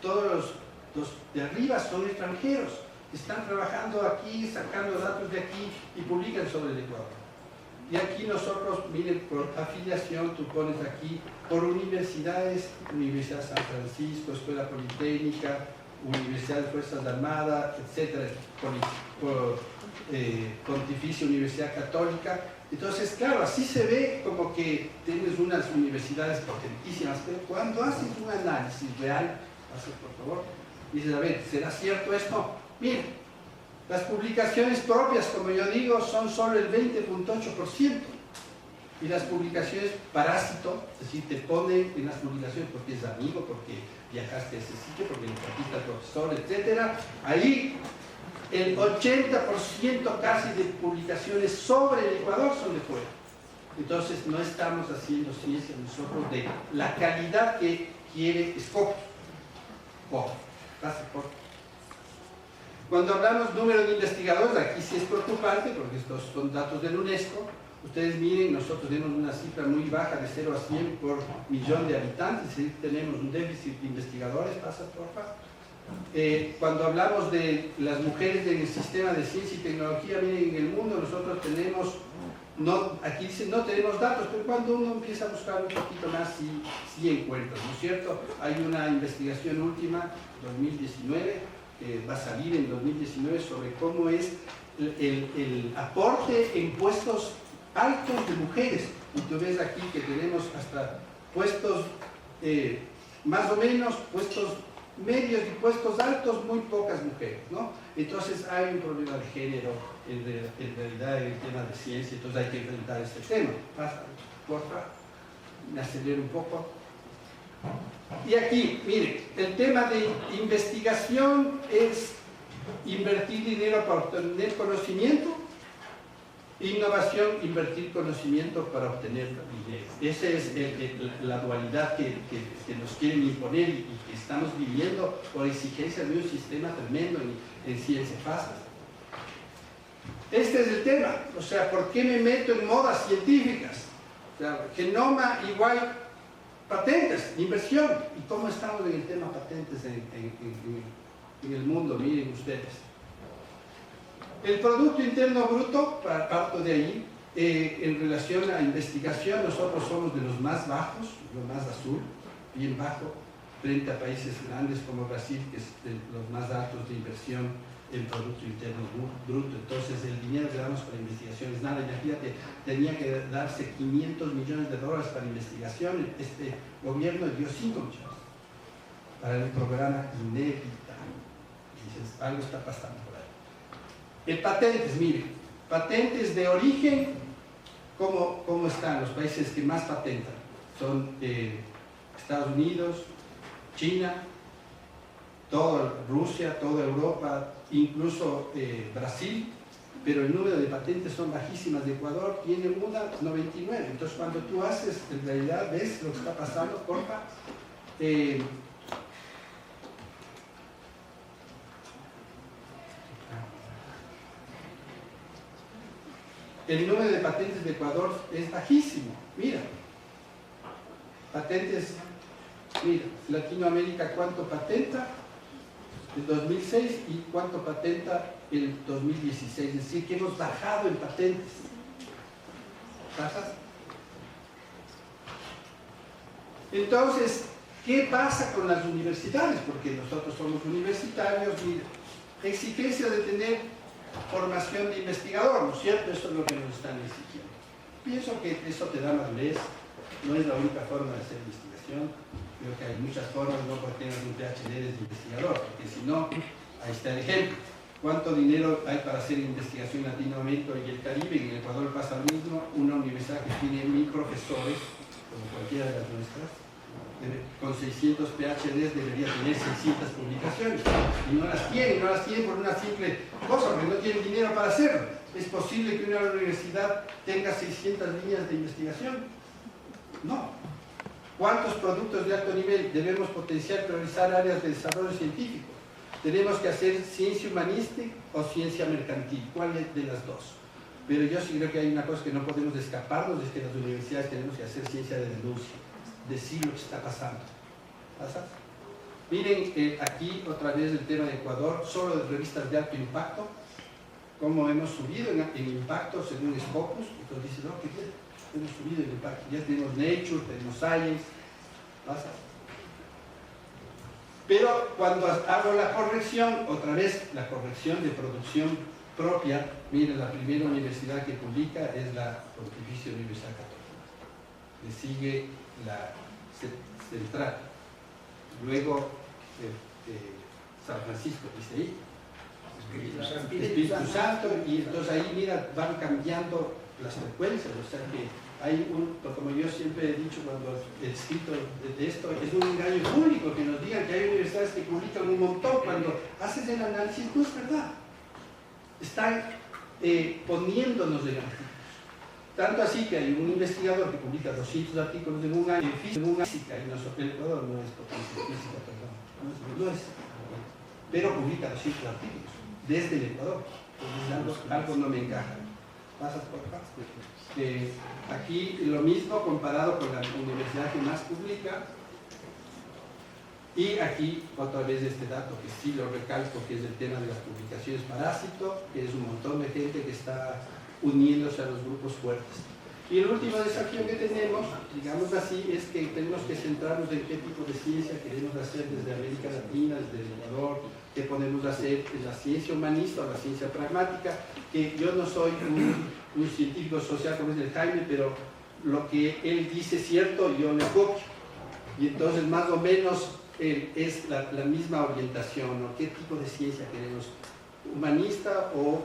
Todos los de arriba son extranjeros, están trabajando aquí, sacando datos de aquí y publican sobre el Ecuador. Y aquí nosotros, miren, por afiliación, tú pones aquí, por universidades, Universidad San Francisco, Escuela Politécnica, Universidad de Fuerzas Armadas, etcétera, Pontificia Universidad Católica. Entonces, claro, así se ve como que tienes unas universidades potentísimas, pero cuando haces un análisis real, haces por favor, dices, a ver, ¿será cierto esto? Miren, las publicaciones propias, como yo digo, son solo el 20.8%. Y las publicaciones parásito, es decir, te ponen en las publicaciones porque es amigo, porque viajaste a ese sitio, porque le trajiste al profesor, etc. Ahí el 80% casi de publicaciones sobre el Ecuador son de fuera. Entonces no estamos haciendo ciencia nosotros de la calidad que quiere Scopus. Cuando hablamos número de investigadores, aquí sí es preocupante porque estos son datos del UNESCO. Ustedes miren, nosotros tenemos una cifra muy baja de 0 a 100 por millón de habitantes, y tenemos un déficit de investigadores, pasa porfa. Cuando hablamos de las mujeres en el sistema de ciencia y tecnología, miren, en el mundo nosotros tenemos, aquí dice no tenemos datos, pero cuando uno empieza a buscar un poquito más, sí encuentra, ¿no es cierto? Hay una investigación última, 2019, que va a salir en 2019 sobre cómo es el aporte en puestos altos de mujeres. Y tú ves aquí que tenemos hasta puestos más o menos, puestos medios y puestos altos, muy pocas mujeres, ¿no? Entonces hay un problema de género en realidad en el tema de ciencia, entonces hay que enfrentar este tema. Pasa, porfa, me acelero un poco. Y aquí, miren, el tema de investigación es invertir dinero para obtener conocimiento, innovación, invertir conocimiento para obtener dinero. Esa es la dualidad que nos quieren imponer y que estamos viviendo por exigencia de un sistema tremendo en ciencia fácil. Este es el tema, o sea, ¿por qué me meto en modas científicas? O sea, genoma igual patentes, inversión. ¿Y cómo estamos en el tema patentes en el mundo? Miren ustedes. El Producto Interno Bruto, parto de ahí, en relación a investigación, nosotros somos de los más bajos, lo más azul, bien bajo, frente a países grandes como Brasil, que es de los más altos de inversión en Producto Interno Bruto. Entonces, el dinero que damos para investigación es nada. Imagínate, tenía que darse 500 millones de dólares para investigación. Este gobierno dio 5 millones para el programa INEVITA. Y dices, algo está pasando por ahí. Patentes, miren, patentes de origen, ¿cómo están los países que más patentan? Son Estados Unidos, China, toda Rusia, toda Europa, incluso Brasil, pero el número de patentes son bajísimas. De Ecuador tiene una 99. Entonces, cuando tú haces, en realidad ves lo que está pasando, porfa. El número de patentes de Ecuador es bajísimo. Mira, patentes, mira, Latinoamérica cuánto patenta el 2006 y cuánto patenta el 2016. Es decir, que hemos bajado en patentes. ¿Pasas? Entonces, ¿qué pasa con las universidades? Porque nosotros somos universitarios, mira, exigencia de tener formación de investigador, ¿no es cierto? Eso es lo que nos están exigiendo. Pienso que eso te da madurez, no es la única forma de hacer investigación. Creo que hay muchas formas, no porque tengas un PhD de investigador, porque si no, ahí está el ejemplo. ¿Cuánto dinero hay para hacer investigación en Latinoamérica y el Caribe? En el Ecuador pasa lo mismo. Una universidad que tiene 1000 profesores, como cualquiera de las nuestras, con 600 PhDs debería tener 600 publicaciones. Y no las tiene por una simple cosa, porque no tienen dinero para hacerlo. ¿Es posible que una universidad tenga 600 líneas de investigación? No. ¿Cuántos productos de alto nivel debemos potenciar, priorizar áreas de desarrollo científico? ¿Tenemos que hacer ciencia humanística o ciencia mercantil? ¿Cuál es de las dos? Pero yo sí creo que hay una cosa que no podemos escaparnos, es que las universidades tenemos que hacer ciencia de denuncia, decir lo que está pasando. ¿Pasa? Miren aquí otra vez el tema de Ecuador, solo de revistas de alto impacto, cómo hemos subido en impacto según Scopus. Entonces dicen, no, ¿qué bien? Hemos subido en impacto. Ya tenemos Nature, tenemos Science. ¿Pasa? Pero cuando hago la corrección, otra vez la corrección de producción propia, miren, la primera universidad que publica es la Pontificia Universidad Católica. Le sigue la Central. Luego San Francisco, dice ahí. Espíritu Santo, y entonces ahí, mira, van cambiando las frecuencias, o sea que hay como yo siempre he dicho cuando he escrito de esto, es un engaño público que nos digan que hay universidades que publican un montón. Cuando haces el análisis, no es verdad. Están poniéndonos de artículos. Tanto así que hay un investigador que publica 200 artículos en un año en física, y el Ecuador no es potencia física, perdón, no es, pero publica 200 artículos desde el Ecuador. Entonces algo no me encaja. ¿Pasas por acá? Aquí lo mismo comparado con la universidad que más publica. Y aquí otra vez este dato que sí lo recalco, que es el tema de las publicaciones parásito, que es un montón de gente que está uniéndose a los grupos fuertes. Y el último desafío que tenemos, digamos así, es que tenemos que centrarnos en qué tipo de ciencia queremos hacer desde América Latina, desde el Ecuador, qué podemos hacer en la ciencia humanista o la ciencia pragmática, que yo no soy un científico social como es el Jaime, pero lo que él dice es cierto, yo le copio. Y entonces más o menos es la misma orientación, ¿no? ¿Qué tipo de ciencia queremos? ¿Humanista o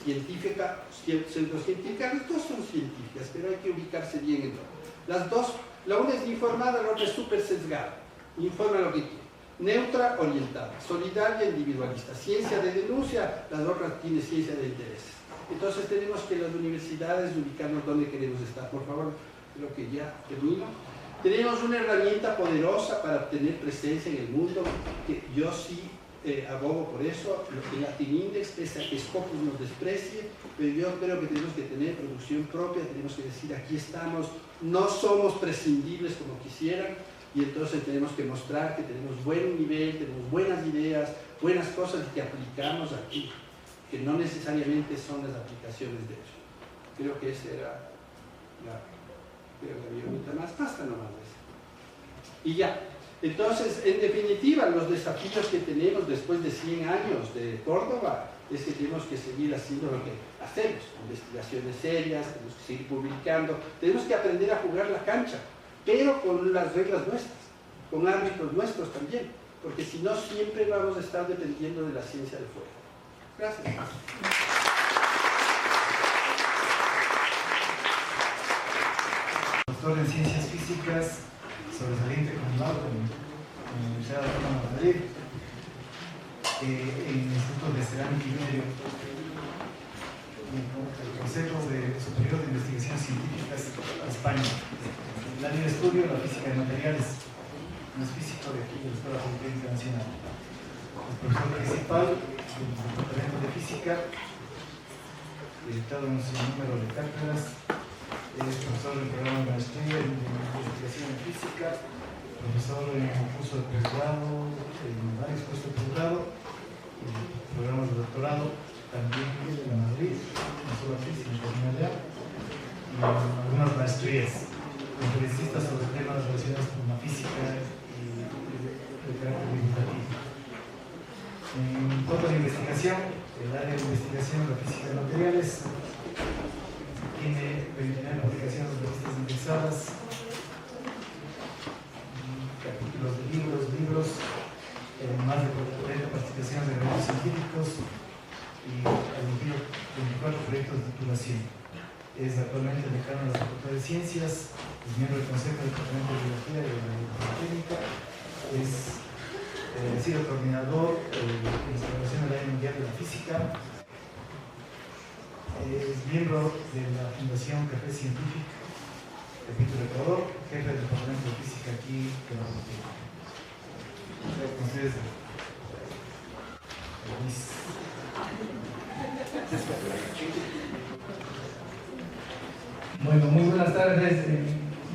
científica, pseudocientífica? Las dos son científicas, pero hay que ubicarse bien en todo. Las dos La una es informada, la otra es súper sesgada. Informa lo que quiere. Neutra, orientada. Solidaria, individualista. Ciencia de denuncia, la otra tiene ciencia de intereses. Entonces tenemos que las universidades ubicarnos donde queremos estar. Por favor, creo que ya termino. Tenemos una herramienta poderosa para obtener presencia en el mundo, que yo sí abogo por eso. El Latin Index, pese a que Scopus nos desprecie, pero yo creo que tenemos que tener producción propia, tenemos que decir aquí estamos, no somos prescindibles como quisieran, y entonces tenemos que mostrar que tenemos buen nivel, tenemos buenas ideas, buenas cosas que aplicamos aquí, que no necesariamente son las aplicaciones de eso. Creo que esa era la violeta más, basta nomás de eso. Y ya. Entonces, en definitiva, los desafíos que tenemos después de 100 años de Córdoba es que tenemos que seguir haciendo lo que hacemos, investigaciones serias, tenemos que seguir publicando, tenemos que aprender a jugar la cancha, pero con las reglas nuestras, con árbitros nuestros también, porque si no siempre vamos a estar dependiendo de la ciencia de fuera. Gracias. Doctor en Ciencias Físicas, sobresaliente con laudo en la Universidad Autónoma de Madrid, en el Instituto de Cerámica y Vidrio, el Consejo Superior de Investigaciones Científicas de España. El área de estudio, la física de materiales, no es físico de aquí, de la Escuela Politécnica Nacional. El profesor principal del Departamento de Física, editado en su número de cátedras. Es profesor del programa de maestría en investigación en física, profesor en el curso de posgrado, en varios cursos de posgrado, programas de doctorado, también en la Madrid, no solo aquí, sino también allá, y algunas maestrías, conferencista sobre temas relacionados con la física y de carácter divulgativo. En cuanto a la investigación, el área de investigación de la física de materiales tiene 29 publicaciones de revistas indexadas, capítulos de libros, más de 40 participaciones de eventos científicos y 24 proyectos de titulación. Es actualmente decano de la Facultad de Ciencias, es miembro del Consejo del Departamento de Biología y de la Técnica, ha sido coordinador de la celebración del Año Mundial de la Física. Es miembro de la Fundación Café Científico, capítulo Ecuador, jefe del Departamento de Física aquí en la Facultad. Entonces, bueno, muy buenas tardes.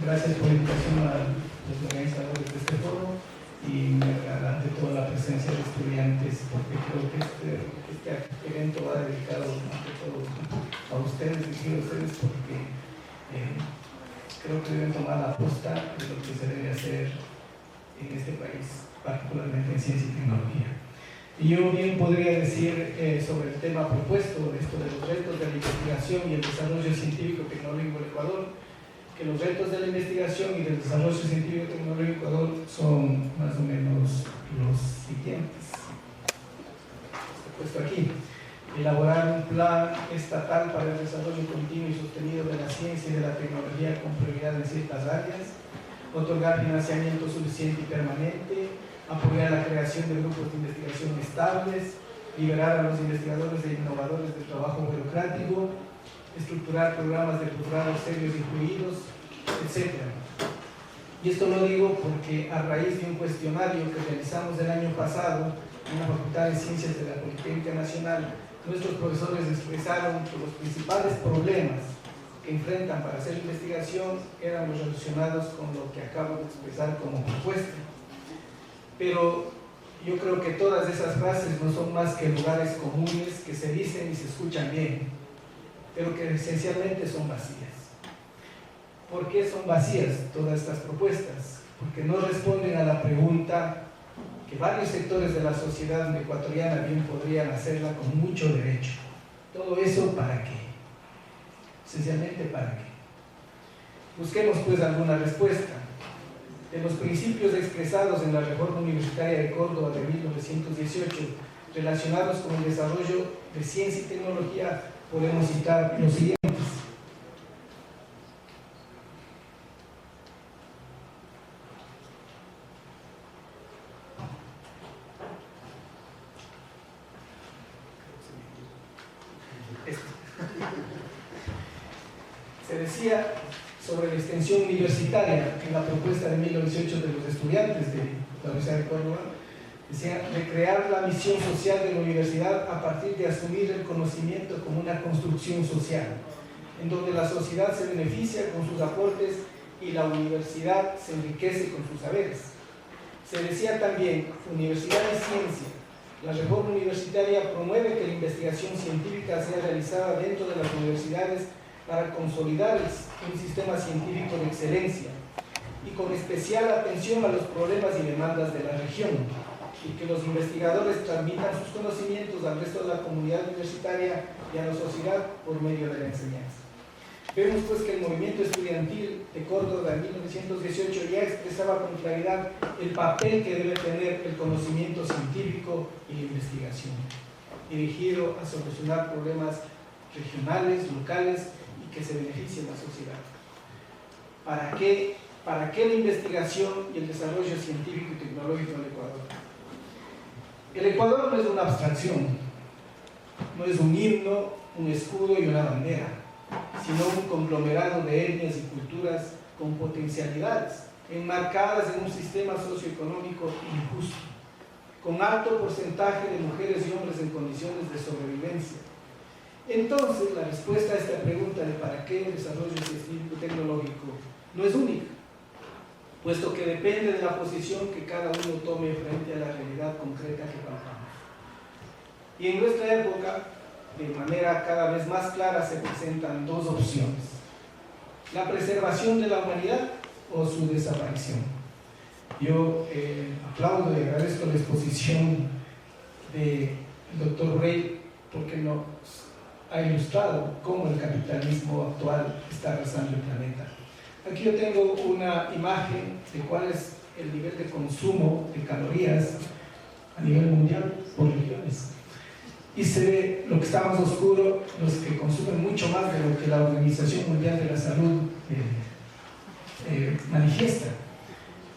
Gracias por la invitación a los organizadores de este foro y ante todo la presencia de estudiantes, porque creo que este evento va dedicado ante todo a ustedes, porque creo que deben tomar la posta de lo que se debe hacer en este país, particularmente en ciencia y tecnología. Y yo bien podría decir sobre el tema propuesto, esto de los retos de la investigación y el desarrollo científico-tecnológico en Ecuador, que los retos de la investigación y del desarrollo científico-tecnológico en Ecuador son más o menos los siguientes. Está puesto aquí. Elaborar un plan estatal para el desarrollo continuo y sostenido de la ciencia y de la tecnología con prioridad en ciertas áreas. Otorgar financiamiento suficiente y permanente. Apoyar la creación de grupos de investigación estables. Liberar a los investigadores e innovadores del trabajo burocrático. Estructurar programas de posgrado serios y fluidos, etc. Y esto lo digo porque a raíz de un cuestionario que realizamos el año pasado en la Facultad de Ciencias de la Politécnica Nacional, nuestros profesores expresaron que los principales problemas que enfrentan para hacer investigación eran los relacionados con lo que acabo de expresar como propuesta. Pero yo creo que todas esas frases no son más que lugares comunes que se dicen y se escuchan bien, pero que esencialmente son vacías. ¿Por qué son vacías todas estas propuestas? Porque no responden a la pregunta que varios sectores de la sociedad ecuatoriana bien podrían hacerla con mucho derecho. ¿Todo eso para qué? Esencialmente, ¿para qué? Busquemos pues alguna respuesta. De los principios expresados en la Reforma Universitaria de Córdoba de 1918 relacionados con el desarrollo de ciencia y tecnología, podemos citar los siguientes. Se decía sobre la extensión universitaria en la propuesta de 1908 de los estudiantes de la Universidad de Córdoba, decía de crear la misión social de la universidad a partir de asumir el conocimiento como una construcción social, en donde la sociedad se beneficia con sus aportes y la universidad se enriquece con sus saberes. Se decía también, universidad y ciencia. La reforma universitaria promueve que la investigación científica sea realizada dentro de las universidades para consolidar un sistema científico de excelencia y con especial atención a los problemas y demandas de la región, y que los investigadores transmitan sus conocimientos al resto de la comunidad universitaria y a la sociedad por medio de la enseñanza. Vemos pues que el movimiento estudiantil de Córdoba en 1918 ya expresaba con claridad el papel que debe tener el conocimiento científico y la investigación, dirigido a solucionar problemas regionales, locales y que se beneficien a la sociedad. ¿Para qué la investigación y el desarrollo científico y tecnológico en el Ecuador? El Ecuador no es una abstracción, no es un himno, un escudo y una bandera, sino un conglomerado de etnias y culturas con potencialidades, enmarcadas en un sistema socioeconómico injusto, con alto porcentaje de mujeres y hombres en condiciones de sobrevivencia. Entonces, la respuesta a esta pregunta de para qué el desarrollo científico y tecnológico no es única, puesto que depende de la posición que cada uno tome frente a la realidad concreta que palpamos. Y en nuestra época, de manera cada vez más clara, se presentan dos opciones: la preservación de la humanidad o su desaparición. Yo aplaudo y agradezco la exposición del doctor Rey, porque nos ha ilustrado cómo el capitalismo actual está arrasando el planeta. Aquí yo tengo una imagen de cuál es el nivel de consumo de calorías a nivel mundial por regiones. Y se ve lo que está más oscuro, los que consumen mucho más de lo que la Organización Mundial de la Salud manifiesta.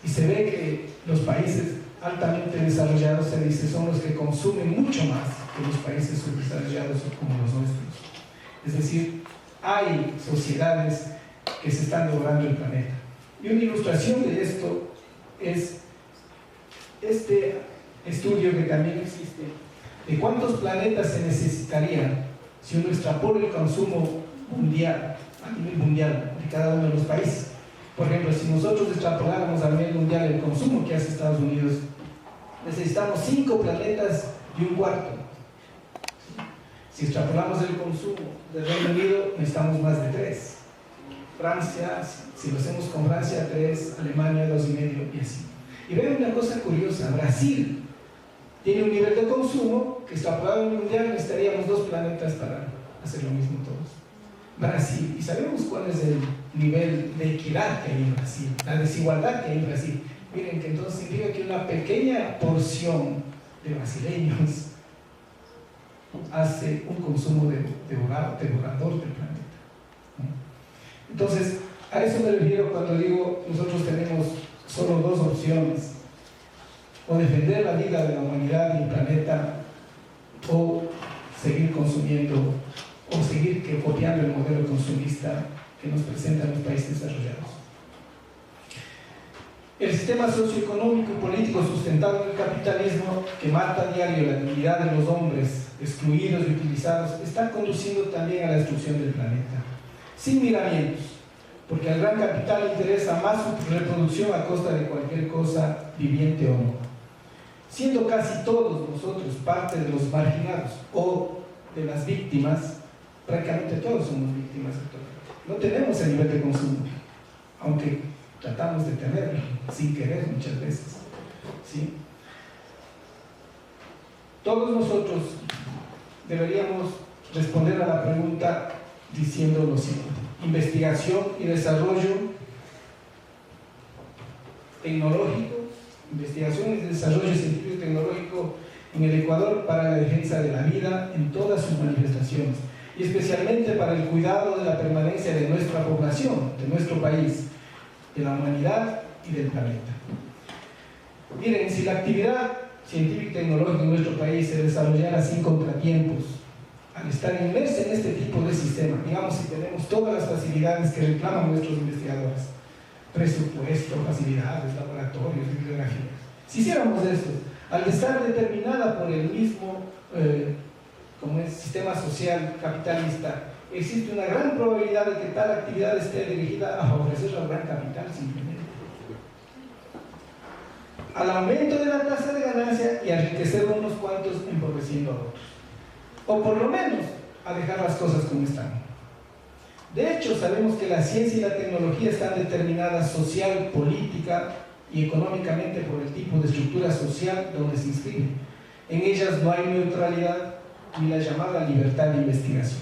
Y se ve que los países altamente desarrollados, se dice, son los que consumen mucho más que los países subdesarrollados como los nuestros. Es decir, hay sociedades que se están devorando el planeta. Y una ilustración de esto es este estudio que también existe, de cuántos planetas se necesitarían si uno extrapola el consumo mundial, a nivel mundial, de cada uno de los países. Por ejemplo, si nosotros extrapoláramos a nivel mundial el consumo que hace Estados Unidos, necesitamos 5 planetas y un cuarto. Si extrapolamos el consumo del Reino Unido, necesitamos más de 3. Francia, si lo hacemos con Francia, 3, Alemania, 2,5 y así. Y vean una cosa curiosa, Brasil tiene un nivel de consumo que extrapolado en el mundial necesitaríamos 2 planetas para hacer lo mismo todos. Brasil, y sabemos cuál es el nivel de equidad que hay en Brasil, la desigualdad que hay en Brasil. Miren que entonces significa que una pequeña porción de brasileños hace un consumo devorador del planeta. Entonces, a eso me refiero cuando digo nosotros tenemos solo 2 opciones: o defender la vida de la humanidad y el planeta, o seguir consumiendo, o seguir copiando el modelo consumista que nos presentan los países desarrollados. El sistema socioeconómico y político sustentado en el capitalismo, que mata a diario la dignidad de los hombres excluidos y utilizados, está conduciendo también a la destrucción del planeta, sin miramientos, porque al gran capital le interesa más su reproducción a costa de cualquier cosa viviente o no. Siendo casi todos nosotros parte de los marginados o de las víctimas, prácticamente todos somos víctimas de todo. No tenemos el nivel de consumo, aunque tratamos de tenerlo sin querer muchas veces, ¿sí? Todos nosotros deberíamos responder a la pregunta diciendo lo siguiente: investigación y desarrollo tecnológico, investigación y desarrollo científico y tecnológico en el Ecuador para la defensa de la vida en todas sus manifestaciones, y especialmente para el cuidado de la permanencia de nuestra población, de nuestro país, de la humanidad y del planeta. Miren, si la actividad científica y tecnológica en nuestro país se desarrollara sin contratiempos, al estar inmersa en este tipo de sistema, digamos, si tenemos todas las facilidades que reclaman nuestros investigadores, presupuesto, facilidades, laboratorios, bibliografías, si hiciéramos esto, al estar determinada por el mismo como es sistema social capitalista, existe una gran probabilidad de que tal actividad esté dirigida a favorecer al gran capital simplemente, al aumento de la tasa de ganancia y a enriquecer a unos cuantos empobreciendo a otros, o por lo menos a dejar las cosas como están. De hecho, sabemos que la ciencia y la tecnología están determinadas social, política y económicamente por el tipo de estructura social donde se inscriben. En ellas no hay neutralidad ni la llamada libertad de investigación.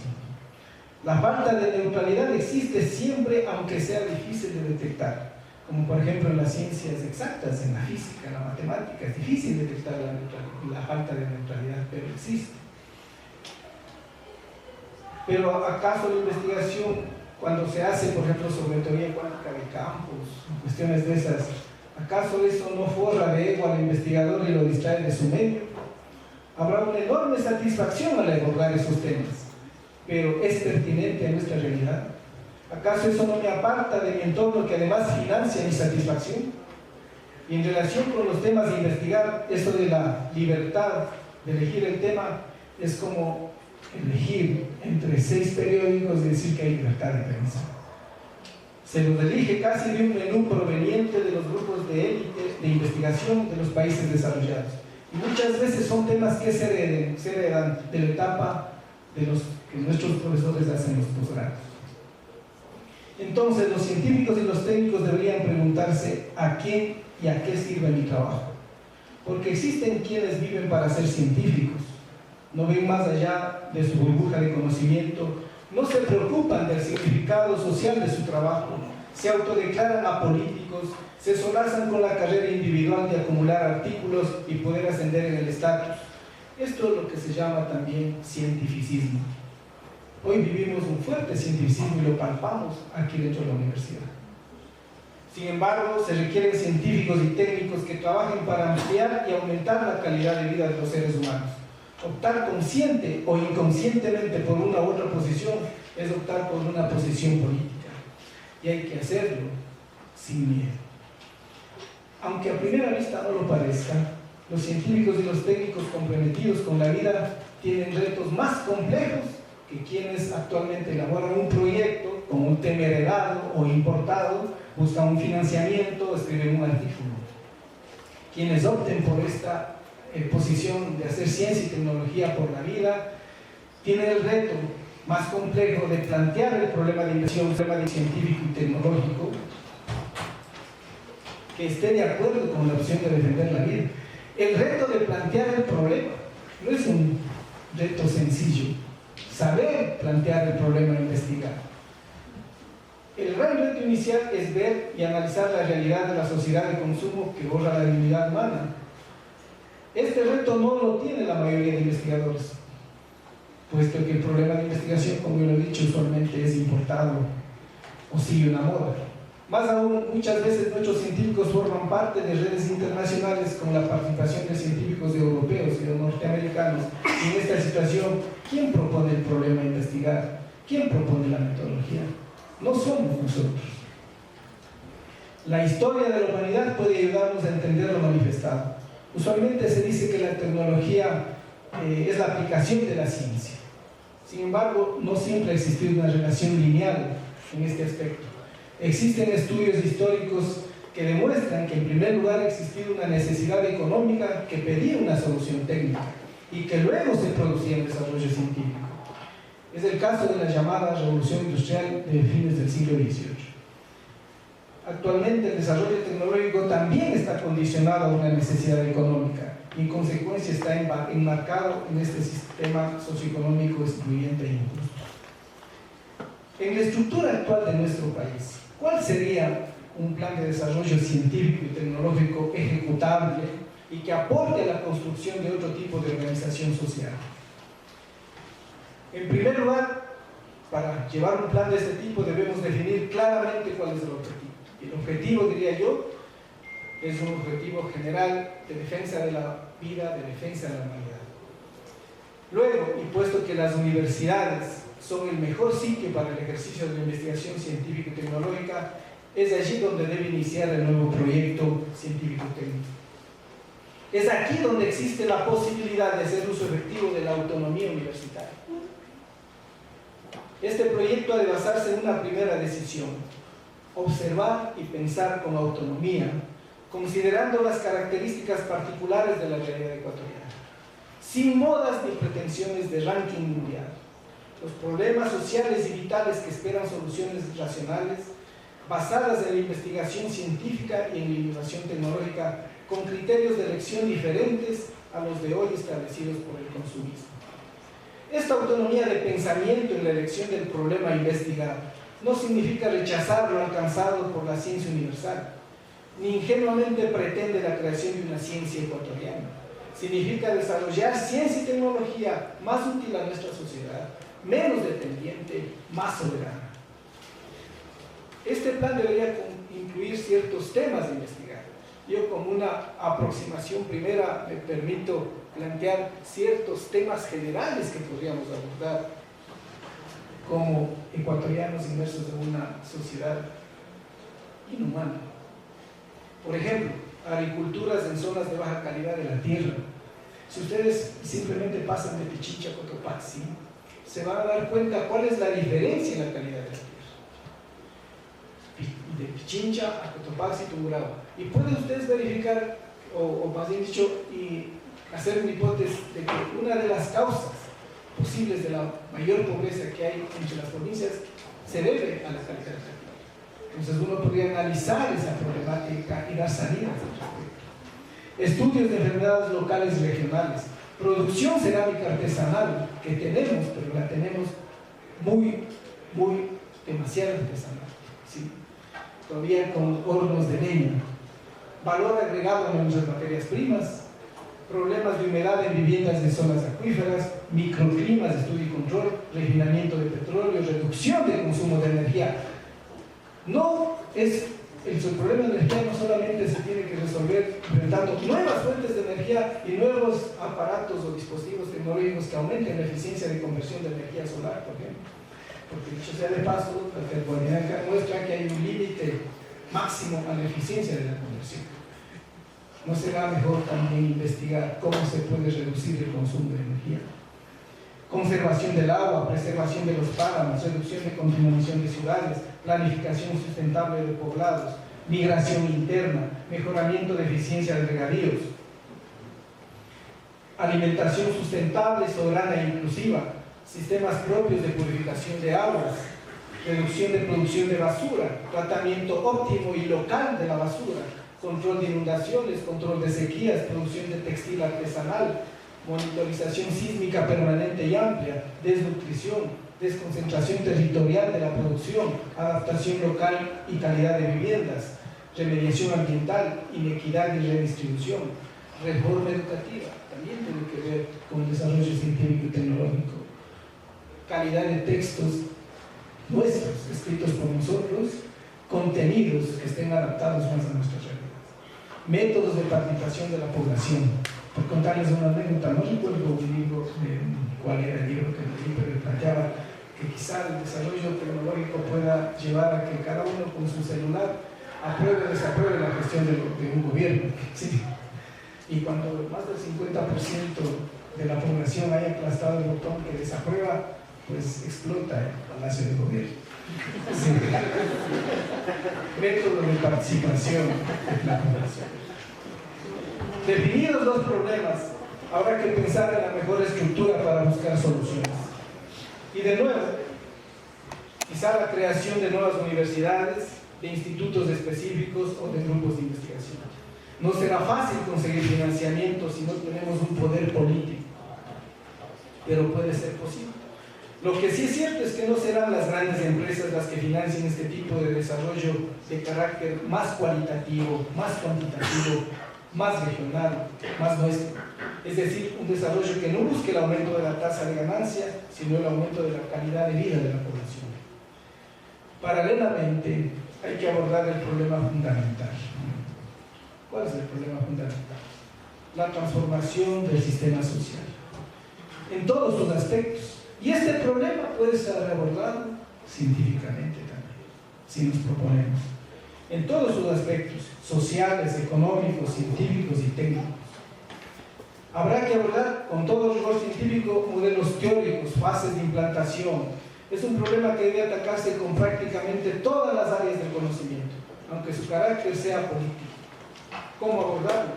La falta de neutralidad existe siempre, aunque sea difícil de detectar, como por ejemplo en las ciencias exactas, en la física, en la matemática, es difícil detectar la falta de neutralidad, pero existe. Pero ¿acaso la investigación, cuando se hace, por ejemplo, sobre teoría cuántica de campos, cuestiones de esas, acaso eso no forra de ego al investigador y lo distrae de su medio? Habrá una enorme satisfacción al abordar esos temas, pero ¿es pertinente a nuestra realidad? ¿Acaso eso no me aparta de mi entorno que además financia mi satisfacción? Y en relación con los temas de investigar, eso de la libertad de elegir el tema es como elegir entre 6 periódicos y decir que hay libertad de prensa. Se los elige casi de un menú proveniente de los grupos de élite de investigación de los países desarrollados. Y muchas veces son temas que se heredan de la etapa de los que nuestros profesores hacen los posgrados. Entonces, los científicos y los técnicos deberían preguntarse a quién y a qué sirve mi trabajo. Porque existen quienes viven para ser científicos, no ven más allá de su burbuja de conocimiento, no se preocupan del significado social de su trabajo, se autodeclaran apolíticos, se solazan con la carrera individual de acumular artículos y poder ascender en el estatus. Esto es lo que se llama también cientificismo. Hoy vivimos un fuerte cientificismo y lo palpamos aquí dentro de la universidad. Sin embargo, se requieren científicos y técnicos que trabajen para ampliar y aumentar la calidad de vida de los seres humanos. Optar consciente o inconscientemente por una u otra posición es optar por una posición política. Y hay que hacerlo sin miedo. Aunque a primera vista no lo parezca, los científicos y los técnicos comprometidos con la vida tienen retos más complejos que quienes actualmente elaboran un proyecto con un tema heredado o importado, buscan un financiamiento, escriben un artículo. Quienes opten por esta posición de hacer ciencia y tecnología por la vida tienen el reto más complejo de plantear el problema de inversión, el problema científico y tecnológico, que esté de acuerdo con la opción de defender la vida. El reto de plantear el problema no es un reto sencillo. Saber plantear el problema e investigar. El gran reto inicial es ver y analizar la realidad de la sociedad de consumo que borra la dignidad humana. Este reto no lo tiene la mayoría de investigadores, puesto que el problema de investigación, como yo lo he dicho, usualmente es importado o sigue una moda. Más aún, muchas veces nuestros científicos forman parte de redes internacionales con la participación de científicos europeos y de norteamericanos. Y en esta situación, ¿quién propone el problema a investigar? ¿Quién propone la metodología? No somos nosotros. La historia de la humanidad puede ayudarnos a entender lo manifestado. Usualmente se dice que la tecnología es la aplicación de la ciencia. Sin embargo, no siempre ha existido una relación lineal en este aspecto. Existen estudios históricos que demuestran que en primer lugar ha existido una necesidad económica que pedía una solución técnica y que luego se producía el desarrollo científico. Es el caso de la llamada revolución industrial de fines del siglo XVIII. Actualmente el desarrollo tecnológico también está condicionado a una necesidad económica y en consecuencia está enmarcado en este sistema socioeconómico excluyente e injusto. En la estructura actual de nuestro país, ¿cuál sería un plan de desarrollo científico y tecnológico ejecutable y que aporte a la construcción de otro tipo de organización social? En primer lugar, para llevar un plan de este tipo debemos definir claramente cuál es el objetivo. El objetivo, diría yo, es un objetivo general de defensa de la vida, de defensa de la humanidad. Luego, y puesto que las universidades son el mejor sitio para el ejercicio de la investigación científica y tecnológica, es allí donde debe iniciar el nuevo proyecto científico-técnico. Es aquí donde existe la posibilidad de hacer uso efectivo de la autonomía universitaria. Este proyecto ha de basarse en una primera decisión: observar y pensar con autonomía, considerando las características particulares de la realidad ecuatoriana, sin modas ni pretensiones de ranking mundial. Los problemas sociales y vitales que esperan soluciones racionales, basadas en la investigación científica y en la innovación tecnológica, con criterios de elección diferentes a los de hoy establecidos por el consumismo. Esta autonomía de pensamiento en la elección del problema a investigar no significa rechazar lo alcanzado por la ciencia universal, ni ingenuamente pretende la creación de una ciencia ecuatoriana. Significa desarrollar ciencia y tecnología más útil a nuestra sociedad, menos dependiente, más soberana. Este plan debería incluir ciertos temas de investigar. Yo, como una aproximación primera, me permito plantear ciertos temas generales que podríamos abordar como ecuatorianos inmersos en una sociedad inhumana. Por ejemplo, agriculturas en zonas de baja calidad de la tierra. Si ustedes simplemente pasan de Pichincha a Cotopaxi, se van a dar cuenta cuál es la diferencia en la calidad de la tierra. De Pichincha a Cotopaxi, Tungurahua. Y pueden ustedes verificar, o más bien dicho, y hacer una hipótesis de que una de las causas posibles de la mayor pobreza que hay entre las provincias se debe a la calidad de la tierra. Entonces uno podría analizar esa problemática y dar salidas al respecto. Estudios de enfermedades locales y regionales. Producción cerámica artesanal que tenemos, pero la tenemos demasiado artesanal, ¿sí? Todavía con hornos de leña. Valor agregado en nuestras materias primas. Problemas de humedad en viviendas de zonas acuíferas, microclimas de estudio y control, refinamiento de petróleo, reducción del consumo de energía. El problema de energía no solamente se tiene que resolver inventando nuevas fuentes de energía y nuevos aparatos o dispositivos tecnológicos que aumenten la eficiencia de conversión de energía solar, por ejemplo. Porque dicho sea de paso, la termodinámica muestra que hay un límite máximo a la eficiencia de la conversión. ¿No será mejor también investigar cómo se puede reducir el consumo de energía? Conservación del agua, preservación de los páramos, reducción de contaminación de ciudades, planificación sustentable de poblados, migración interna, mejoramiento de eficiencia de regadíos, alimentación sustentable, soberana e inclusiva, sistemas propios de purificación de aguas, reducción de producción de basura, tratamiento óptimo y local de la basura, control de inundaciones, control de sequías, producción de textil artesanal, monitorización sísmica permanente y amplia, desnutrición, desconcentración territorial de la producción, adaptación local y calidad de viviendas, remediación ambiental, inequidad y redistribución, reforma educativa, también tiene que ver con el desarrollo científico y tecnológico, calidad de textos nuestros, escritos por nosotros, contenidos que estén adaptados más a nuestras realidades, métodos de participación de la población. Por contarles una anécdota, no recuerdo un libro, cuál era el libro que leí, pero planteaba que quizá el desarrollo tecnológico pueda llevar a que cada uno con su celular apruebe o desapruebe la gestión de un gobierno. ¿Sí? Y cuando más del 50% de la población haya aplastado el botón que desaprueba, pues explota el palacio de gobierno. Sí. Método de participación de la población. Definidos los problemas, habrá que pensar en la mejor estructura para buscar soluciones. Y de nuevo, quizá la creación de nuevas universidades, de institutos específicos o de grupos de investigación. No será fácil conseguir financiamiento si no tenemos un poder político, pero puede ser posible. Lo que sí es cierto es que no serán las grandes empresas las que financien este tipo de desarrollo de carácter más cualitativo, más cuantitativo, más regional, más nuestro. Es decir, un desarrollo que no busque el aumento de la tasa de ganancia, sino el aumento de la calidad de vida de la población. Paralelamente, hay que abordar el problema fundamental. ¿Cuál es el problema fundamental? La transformación del sistema social. en todos sus aspectos. Y este problema puede ser abordado científicamente también, si nos proponemos, en todos sus aspectos, sociales, económicos, científicos y técnicos. Habrá que abordar con todo rigor científico modelos teóricos, fases de implantación. Es un problema que debe atacarse con prácticamente todas las áreas del conocimiento, aunque su carácter sea político. ¿Cómo abordarlo?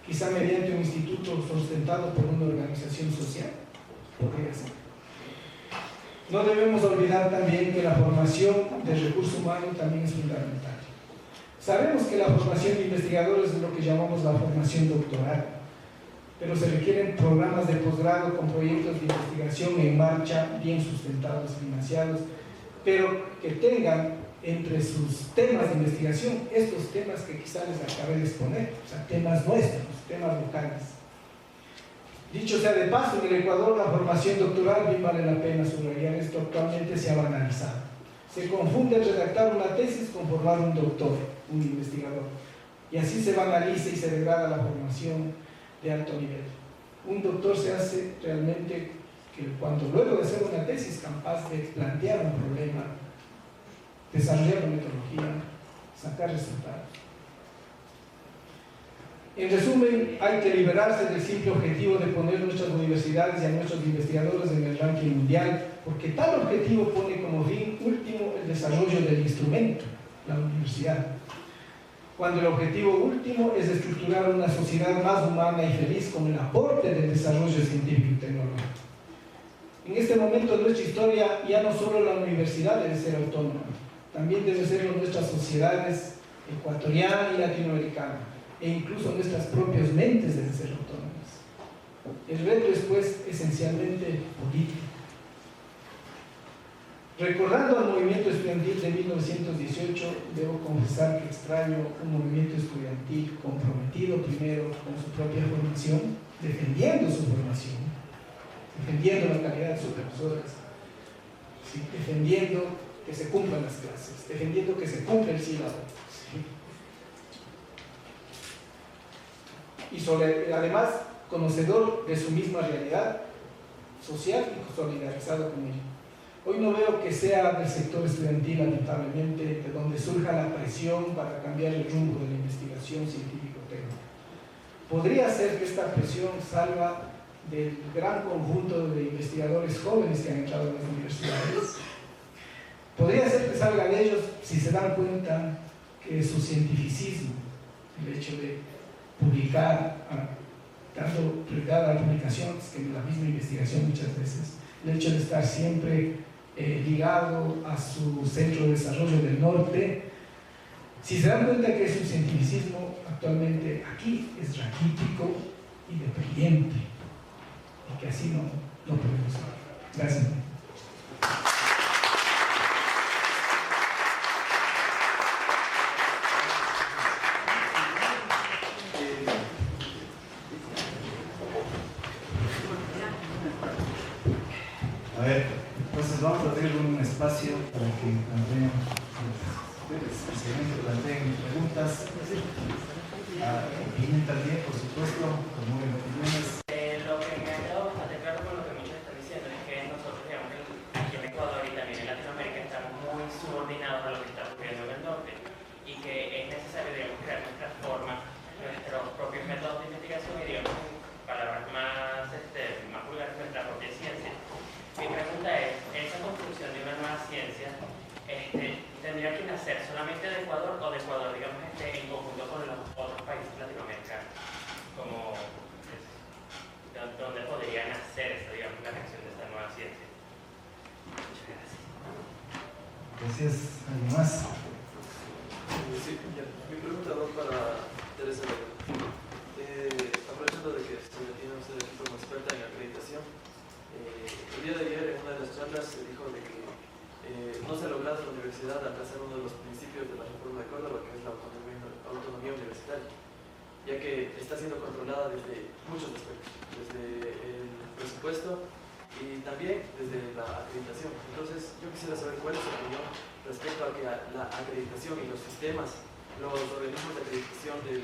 Quizá mediante un instituto sustentado por una organización social. Podría ser. No debemos olvidar también que la formación del recurso humano también es fundamental. Sabemos que la formación de investigadores es lo que llamamos la formación doctoral, pero se requieren programas de posgrado con proyectos de investigación en marcha, bien sustentados, financiados, pero que tengan entre sus temas de investigación estos temas que quizá les acabé de exponer, o sea, temas nuestros, temas locales. Dicho sea de paso, en el Ecuador la formación doctoral, bien vale la pena subrayar esto, actualmente se ha banalizado. Se confunde redactar una tesis con formar un doctor, un investigador, y así se banaliza y se degrada la formación de alto nivel. Un doctor se hace realmente que cuando luego de hacer una tesis capaz de plantear un problema, desarrollar una metodología, sacar resultados. En resumen, hay que liberarse del simple objetivo de poner nuestras universidades y a nuestros investigadores en el ranking mundial, porque tal objetivo pone como fin último el desarrollo del instrumento, la universidad, cuando el objetivo último es estructurar una sociedad más humana y feliz con el aporte del desarrollo científico y tecnológico. En este momento de nuestra historia, ya no solo la universidad debe ser autónoma, también deben serlo nuestras sociedades ecuatoriana y latinoamericana, e incluso nuestras propias mentes deben ser autónomas. El reto es, pues, esencialmente político. Recordando al movimiento estudiantil de 1918, debo confesar que extraño un movimiento estudiantil comprometido primero con su propia formación, defendiendo su formación, defendiendo la calidad de sus profesores, ¿sí? Defendiendo que se cumplan las clases, defendiendo que se cumpla el sílabo, ¿sí? Y además conocedor de su misma realidad social y solidarizado con ella. Hoy no veo que sea del sector estudiantil, lamentablemente, de donde surja la presión para cambiar el rumbo de la investigación científico-técnica. Podría ser que esta presión salga del gran conjunto de investigadores jóvenes que han entrado en las universidades. Podría ser que salga de ellos si se dan cuenta que su cientificismo, el hecho de publicar, dando prioridad a la publicación, que es la misma investigación muchas veces, el hecho de estar siempre ligado a su centro de desarrollo del norte, si se dan cuenta que su cientificismo actualmente aquí es raquítico y dependiente, y que así no podemos hablar. Gracias. A ver, entonces vamos a abrir un espacio para que planteen, preguntas, opinen también, por supuesto, formulen opiniones. Lo que me ha quedado bastante claro con lo que muchos están diciendo es que nosotros, digamos, aquí en Ecuador y también en Latinoamérica estamos muy subordinados a lo que está ocurriendo en el norte y que es necesario, digamos, crear nuestras formas, nuestros propios métodos de investigación y, digamos, en palabras más vulgares, nuestra propia ciencia. Mi pregunta es, ¿esa construcción de una nueva ciencia tendría que nacer solamente de Ecuador o de Ecuador, digamos, en conjunto con los otros países latinoamericanos? Como, ¿dónde podría nacer esa, digamos, la creación de esta nueva ciencia? Muchas gracias. Gracias. ¿Alguien más? Sí, mi pregunta va para Teresa López. Aprovechando de que tiene usted aquí como experta en acreditación, el día de ayer en una de las charlas se dijo de que no se ha logrado en la universidad alcanzar uno de los principios de la reforma de Córdoba, que es la autonomía universitaria, ya que está siendo controlada desde muchos aspectos, desde el presupuesto y también desde la acreditación. Entonces, yo quisiera saber cuál es su opinión respecto a que la acreditación y los sistemas, los organismos de acreditación del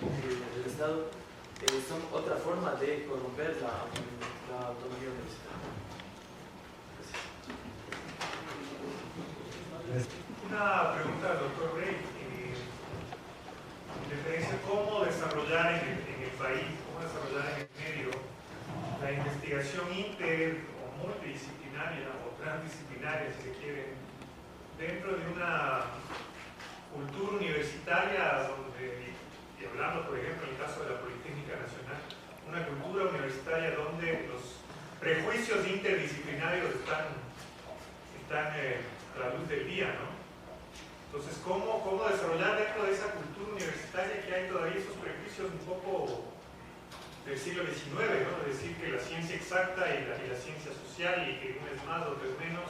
Estado son otra forma de corromper la autonomía universitaria. Gracias. Una pregunta al doctor Rey. En referencia a cómo desarrollar en el país, cómo desarrollar en el medio la investigación inter o multidisciplinaria o transdisciplinaria, si se quiere, dentro de una cultura universitaria donde, y hablando por ejemplo en el caso de la Politécnica Nacional, una cultura universitaria donde los prejuicios interdisciplinarios están a la luz del día, ¿no? Entonces, ¿cómo desarrollar dentro de esa cultura universitaria que hay todavía esos prejuicios un poco del siglo XIX, ¿no? Es decir, que la ciencia exacta y la ciencia social, y que uno es más, otro es menos.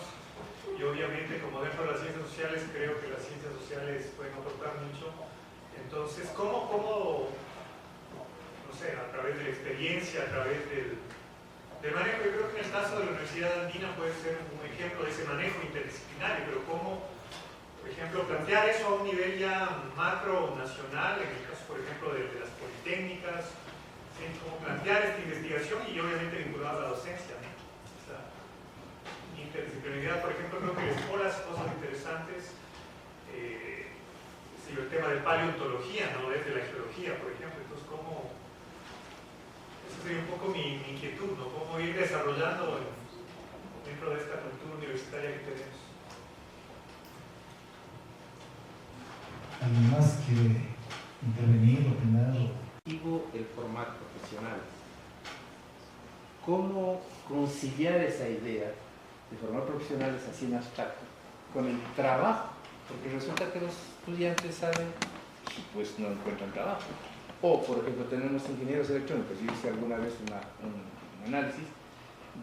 Y obviamente, como dentro de las ciencias sociales, creo que las ciencias sociales pueden aportar mucho. Entonces, ¿cómo no sé, a través de la experiencia, a través del manejo? Yo creo que en el caso de la Universidad Andina puede ser un ejemplo de ese manejo interdisciplinario, pero ¿cómo, por ejemplo, plantear eso a un nivel ya macro nacional, en el caso, por ejemplo, de las politécnicas, ¿sí? Cómo plantear esta investigación y obviamente vinculada a la docencia, ¿no? Esa interdisciplinaridad, por ejemplo, creo que les polas cosas interesantes, el tema de paleontología, ¿no? Desde la geología, por ejemplo. Entonces, ¿cómo? Esa sería un poco mi inquietud, ¿no? ¿Cómo ir desarrollando dentro de esta cultura universitaria que tenemos? ¿Alguien más quiere intervenir, opinar? Digo, el formato profesional. ¿Cómo conciliar esa idea de formar profesionales así en abstracto con el trabajo? Porque resulta que los estudiantes salen y pues no encuentran trabajo. O, por ejemplo, tenemos ingenieros electrónicos. Yo hice alguna vez un análisis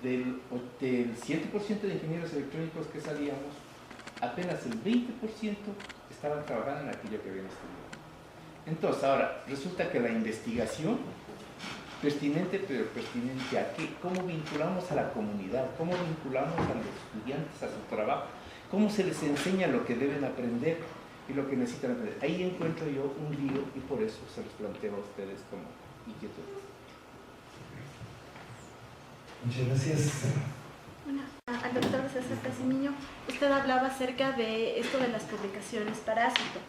del 7% de ingenieros electrónicos que salíamos, apenas el 20% estaban trabajando en aquello que habían estudiado. Entonces, ahora, resulta que la investigación, pertinente, pero pertinente a qué, cómo vinculamos a la comunidad, cómo vinculamos a los estudiantes a su trabajo, cómo se les enseña lo que deben aprender y lo que necesitan aprender. Ahí encuentro yo un lío y por eso se los planteo a ustedes como inquietud. Muchas gracias. Bueno, al doctor César Casimiño, usted hablaba acerca de esto de las publicaciones parásito.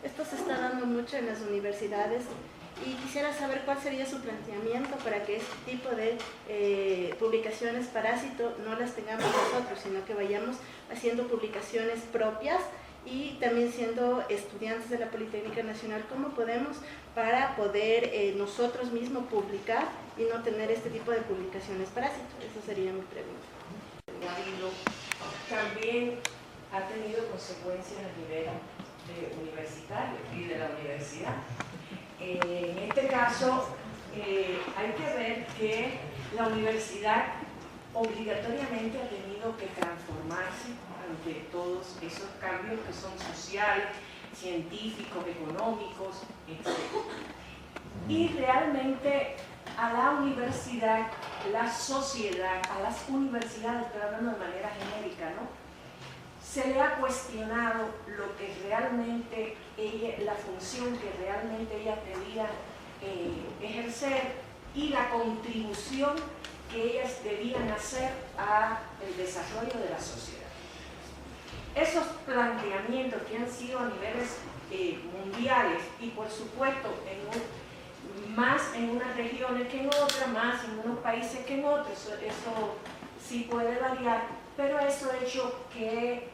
Esto se está dando mucho en las universidades y quisiera saber cuál sería su planteamiento para que este tipo de publicaciones parásito no las tengamos nosotros, sino que vayamos haciendo publicaciones propias y también siendo estudiantes de la Politécnica Nacional, ¿cómo podemos para poder nosotros mismos publicar y no tener este tipo de publicaciones parásitos? Esa sería mi pregunta. También ha tenido consecuencias a nivel universitario y de la universidad. En este caso, hay que ver que la universidad obligatoriamente ha tenido que transformarse ante todos esos cambios que son sociales, científicos, económicos, etc. Y realmente a la universidad, la sociedad, a las universidades, estoy hablando de manera genérica, ¿no? Se le ha cuestionado lo que realmente la función que realmente ellas debían ejercer y la contribución que ellas debían hacer al desarrollo de la sociedad. Esos planteamientos que han sido a niveles mundiales y por supuesto más en unas regiones que en otras, más en unos países que en otros, eso sí puede variar, pero eso ha hecho que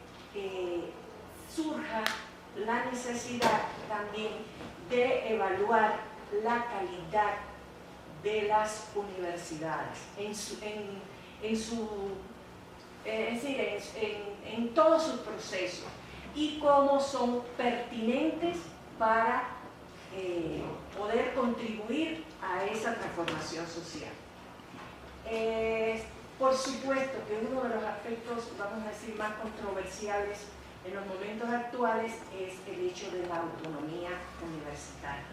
surja la necesidad también de evaluar la calidad de las universidades en todos sus procesos y cómo son pertinentes para poder contribuir a esa transformación social. Por supuesto que uno de los aspectos, vamos a decir, más controversiales en los momentos actuales es el hecho de la autonomía universitaria.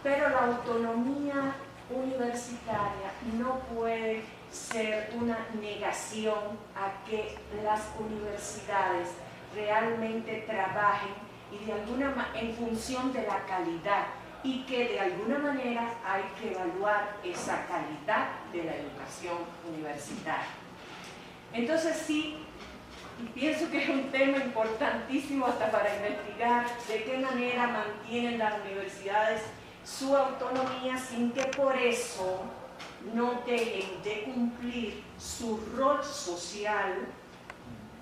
Pero la autonomía universitaria no puede ser una negación a que las universidades realmente trabajen y de alguna manera en función de la calidad y que de alguna manera hay que evaluar esa calidad de la educación universitaria. Entonces sí, pienso que es un tema importantísimo hasta para investigar de qué manera mantienen las universidades su autonomía sin que por eso no dejen de cumplir su rol social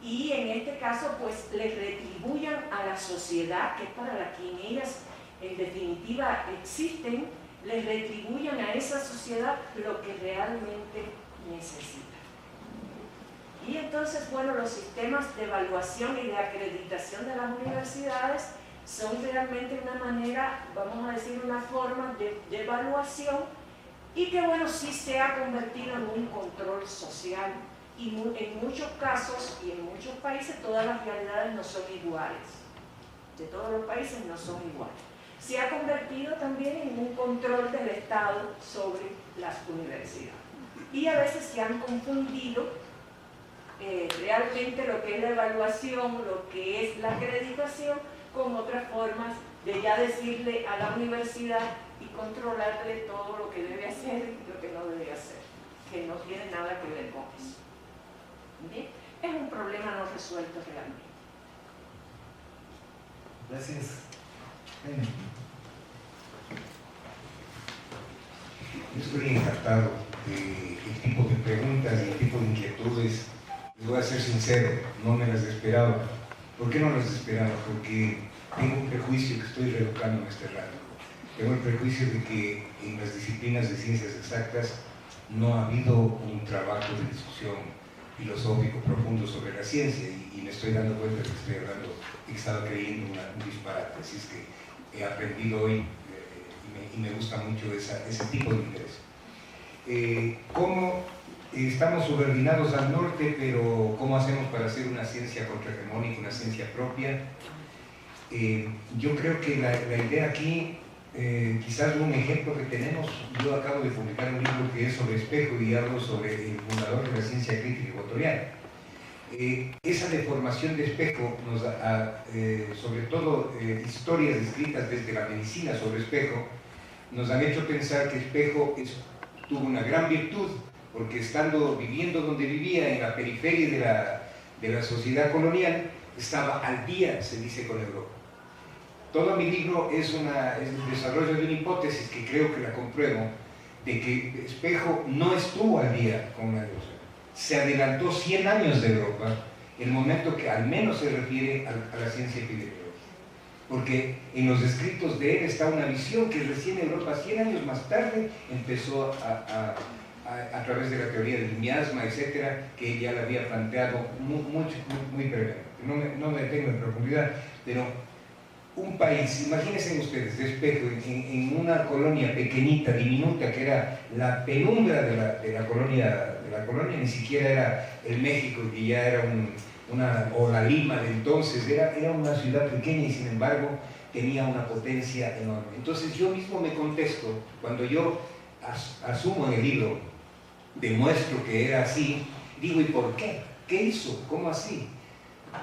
y en este caso pues les retribuyan a la sociedad, que es para la que ellas en definitiva existen, les retribuyan a esa sociedad lo que realmente necesita. Y entonces, bueno, los sistemas de evaluación y de acreditación de las universidades son realmente una manera, vamos a decir, una forma de evaluación y que, bueno, sí se ha convertido en un control social y en muchos casos y en muchos países todas las realidades no son iguales. De todos los países no son iguales. Se ha convertido también en un control del Estado sobre las universidades. Y a veces se han confundido realmente lo que es la evaluación, lo que es la acreditación, con otras formas de ya decirle a la universidad y controlarle todo lo que debe hacer y lo que no debe hacer, que no tiene nada que ver con eso. ¿Bien? Es un problema no resuelto realmente. Gracias. Yo estoy encantado del tipo de preguntas y el tipo de inquietudes. Les voy a ser sincero, no me las esperaba. ¿Por qué no las esperaba? Porque tengo un prejuicio que estoy reeducando en este rato. Tengo el prejuicio de que en las disciplinas de ciencias exactas no ha habido un trabajo de discusión filosófico profundo sobre la ciencia y me estoy dando cuenta de que estoy hablando y que estaba creyendo un disparate. Así es que he aprendido hoy y me gusta mucho ese tipo de interés. ¿Cómo estamos subordinados al norte, pero cómo hacemos para hacer una ciencia contrahegemónica, una ciencia propia? Yo creo que la idea aquí, quizás un ejemplo que tenemos, yo acabo de publicar un libro que es sobre Espejo y hablo sobre el fundador de la ciencia crítica ecuatoriana. Esa deformación de Espejo nos sobre todo historias escritas desde la medicina sobre Espejo, nos han hecho pensar que Espejo tuvo una gran virtud, porque viviendo donde vivía, en la periferia de la sociedad colonial, estaba al día, se dice, con Europa. Todo mi libro es el desarrollo de una hipótesis que creo que la compruebo, de que Espejo no estuvo al día con la Europa. Se adelantó 100 años de Europa, el momento que al menos se refiere a la ciencia epidemiológica. Porque en los escritos de él está una visión que recién Europa, 100 años más tarde, empezó a través de la teoría del miasma, etcétera, que ya la había planteado muy brevemente. No me detengo en profundidad, pero un país, imagínense ustedes, de Espejo, en una colonia pequeñita, diminuta, que era la penumbra de la colonia, ni siquiera era el México, que ya era o la Lima de entonces, era una ciudad pequeña y sin embargo tenía una potencia enorme. Entonces yo mismo me contesto, cuando yo asumo en el libro, demuestro que era así, digo, ¿y por qué? ¿Qué hizo? ¿Cómo así?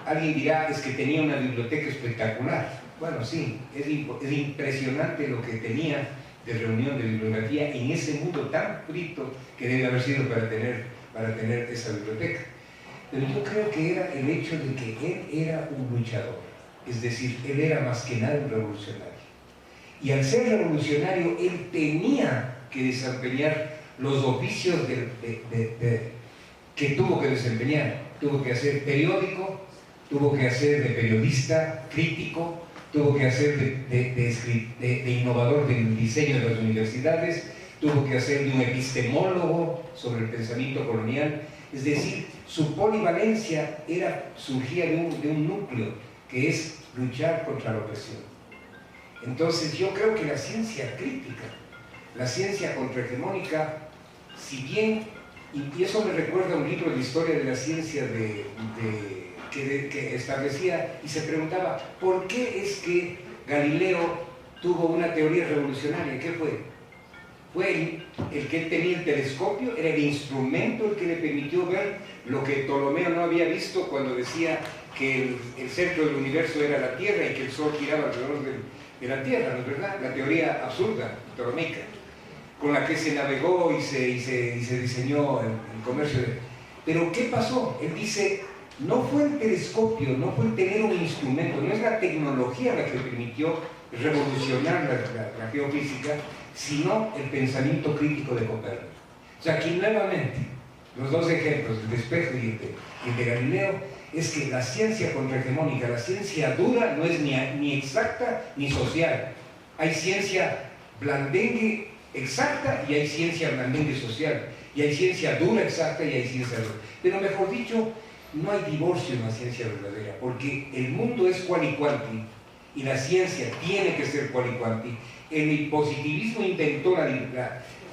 Alguien dirá, es que tenía una biblioteca espectacular. Bueno, sí, es impresionante lo que tenía de reunión de bibliografía en ese mundo tan frito que debe haber sido para tener esa biblioteca. Pero yo creo que era el hecho de que él era un luchador, es decir, él era más que nada un revolucionario. Y al ser revolucionario, él tenía que desempeñar los oficios que tuvo que desempeñar. Tuvo que hacer periódico, tuvo que hacer de periodista crítico, tuvo que hacer de innovador del diseño de las universidades, tuvo que hacer de un epistemólogo sobre el pensamiento colonial. Es decir, su polivalencia surgía de un núcleo, que es luchar contra la opresión. Entonces yo creo que la ciencia crítica, la ciencia contrahegemónica, si bien, y eso me recuerda a un libro de historia de la ciencia que establecía y se preguntaba, ¿por qué es que Galileo tuvo una teoría revolucionaria? ¿Qué fue? Fue el que él tenía el telescopio, era el instrumento el que le permitió ver lo que Ptolomeo no había visto cuando decía que el centro del universo era la Tierra y que el Sol giraba alrededor de la Tierra, ¿no es verdad? La teoría absurda, ptolomeica, con la que se navegó y se diseñó el comercio. Pero ¿qué pasó? Él dice, no fue el telescopio, no fue el tener un instrumento, no es la tecnología la que permitió revolucionar la geofísica, sino el pensamiento crítico de Copérnico. O sea, aquí nuevamente, los dos ejemplos, el de Espejo y el de Galileo, es que la ciencia contrahegemónica, la ciencia dura, no es ni exacta ni social. Hay ciencia blandengue exacta y hay ciencia blandengue social. Y hay ciencia dura exacta y hay ciencia dura. Pero mejor dicho, no hay divorcio en la ciencia verdadera, porque el mundo es qual y quanti, y la ciencia tiene que ser qual y quanti. El positivismo intentó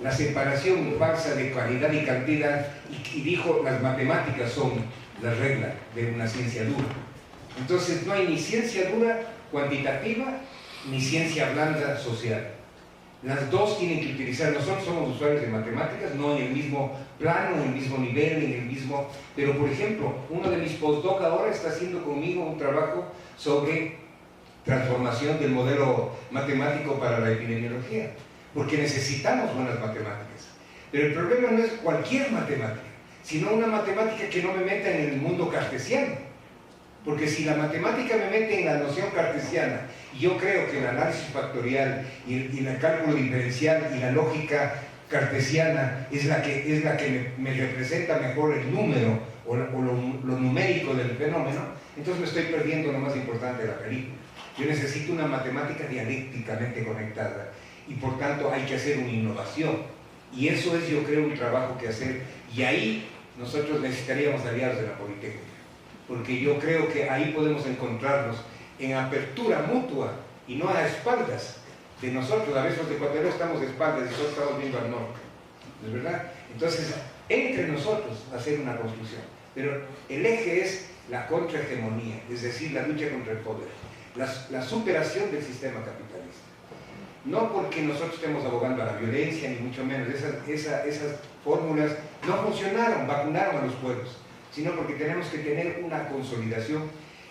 la separación falsa de calidad y cantidad y dijo las matemáticas son la regla de una ciencia dura. Entonces no hay ni ciencia dura cuantitativa ni ciencia blanda social. Las dos tienen que utilizar, nosotros somos usuarios de matemáticas, no en el mismo plano, en el mismo nivel, en el mismo... Pero por ejemplo, uno de mis postdoc ahora está haciendo conmigo un trabajo sobre transformación del modelo matemático para la epidemiología, porque necesitamos buenas matemáticas. Pero el problema no es cualquier matemática, sino una matemática que no me meta en el mundo cartesiano. Porque si la matemática me mete en la noción cartesiana, y yo creo que el análisis factorial y el cálculo diferencial y la lógica cartesiana es la que me representa mejor el número o lo numérico del fenómeno, entonces me estoy perdiendo lo más importante de la película. Yo necesito una matemática dialécticamente conectada y por tanto hay que hacer una innovación. Y eso es, yo creo, un trabajo que hacer, y ahí nosotros necesitaríamos aliados de la Politécnica, porque yo creo que ahí podemos encontrarnos en apertura mutua y no a espaldas de nosotros. A veces los ecuatorianos estamos de espaldas y nosotros estamos viendo al norte, ¿no es verdad? Entonces, entre nosotros hacer una construcción, pero el eje es la contrahegemonía, es decir, la lucha contra el poder, la superación del sistema capitalista. No porque nosotros estemos abogando a la violencia, ni mucho menos, esas fórmulas no funcionaron, vacunaron a los pueblos, sino porque tenemos que tener una consolidación.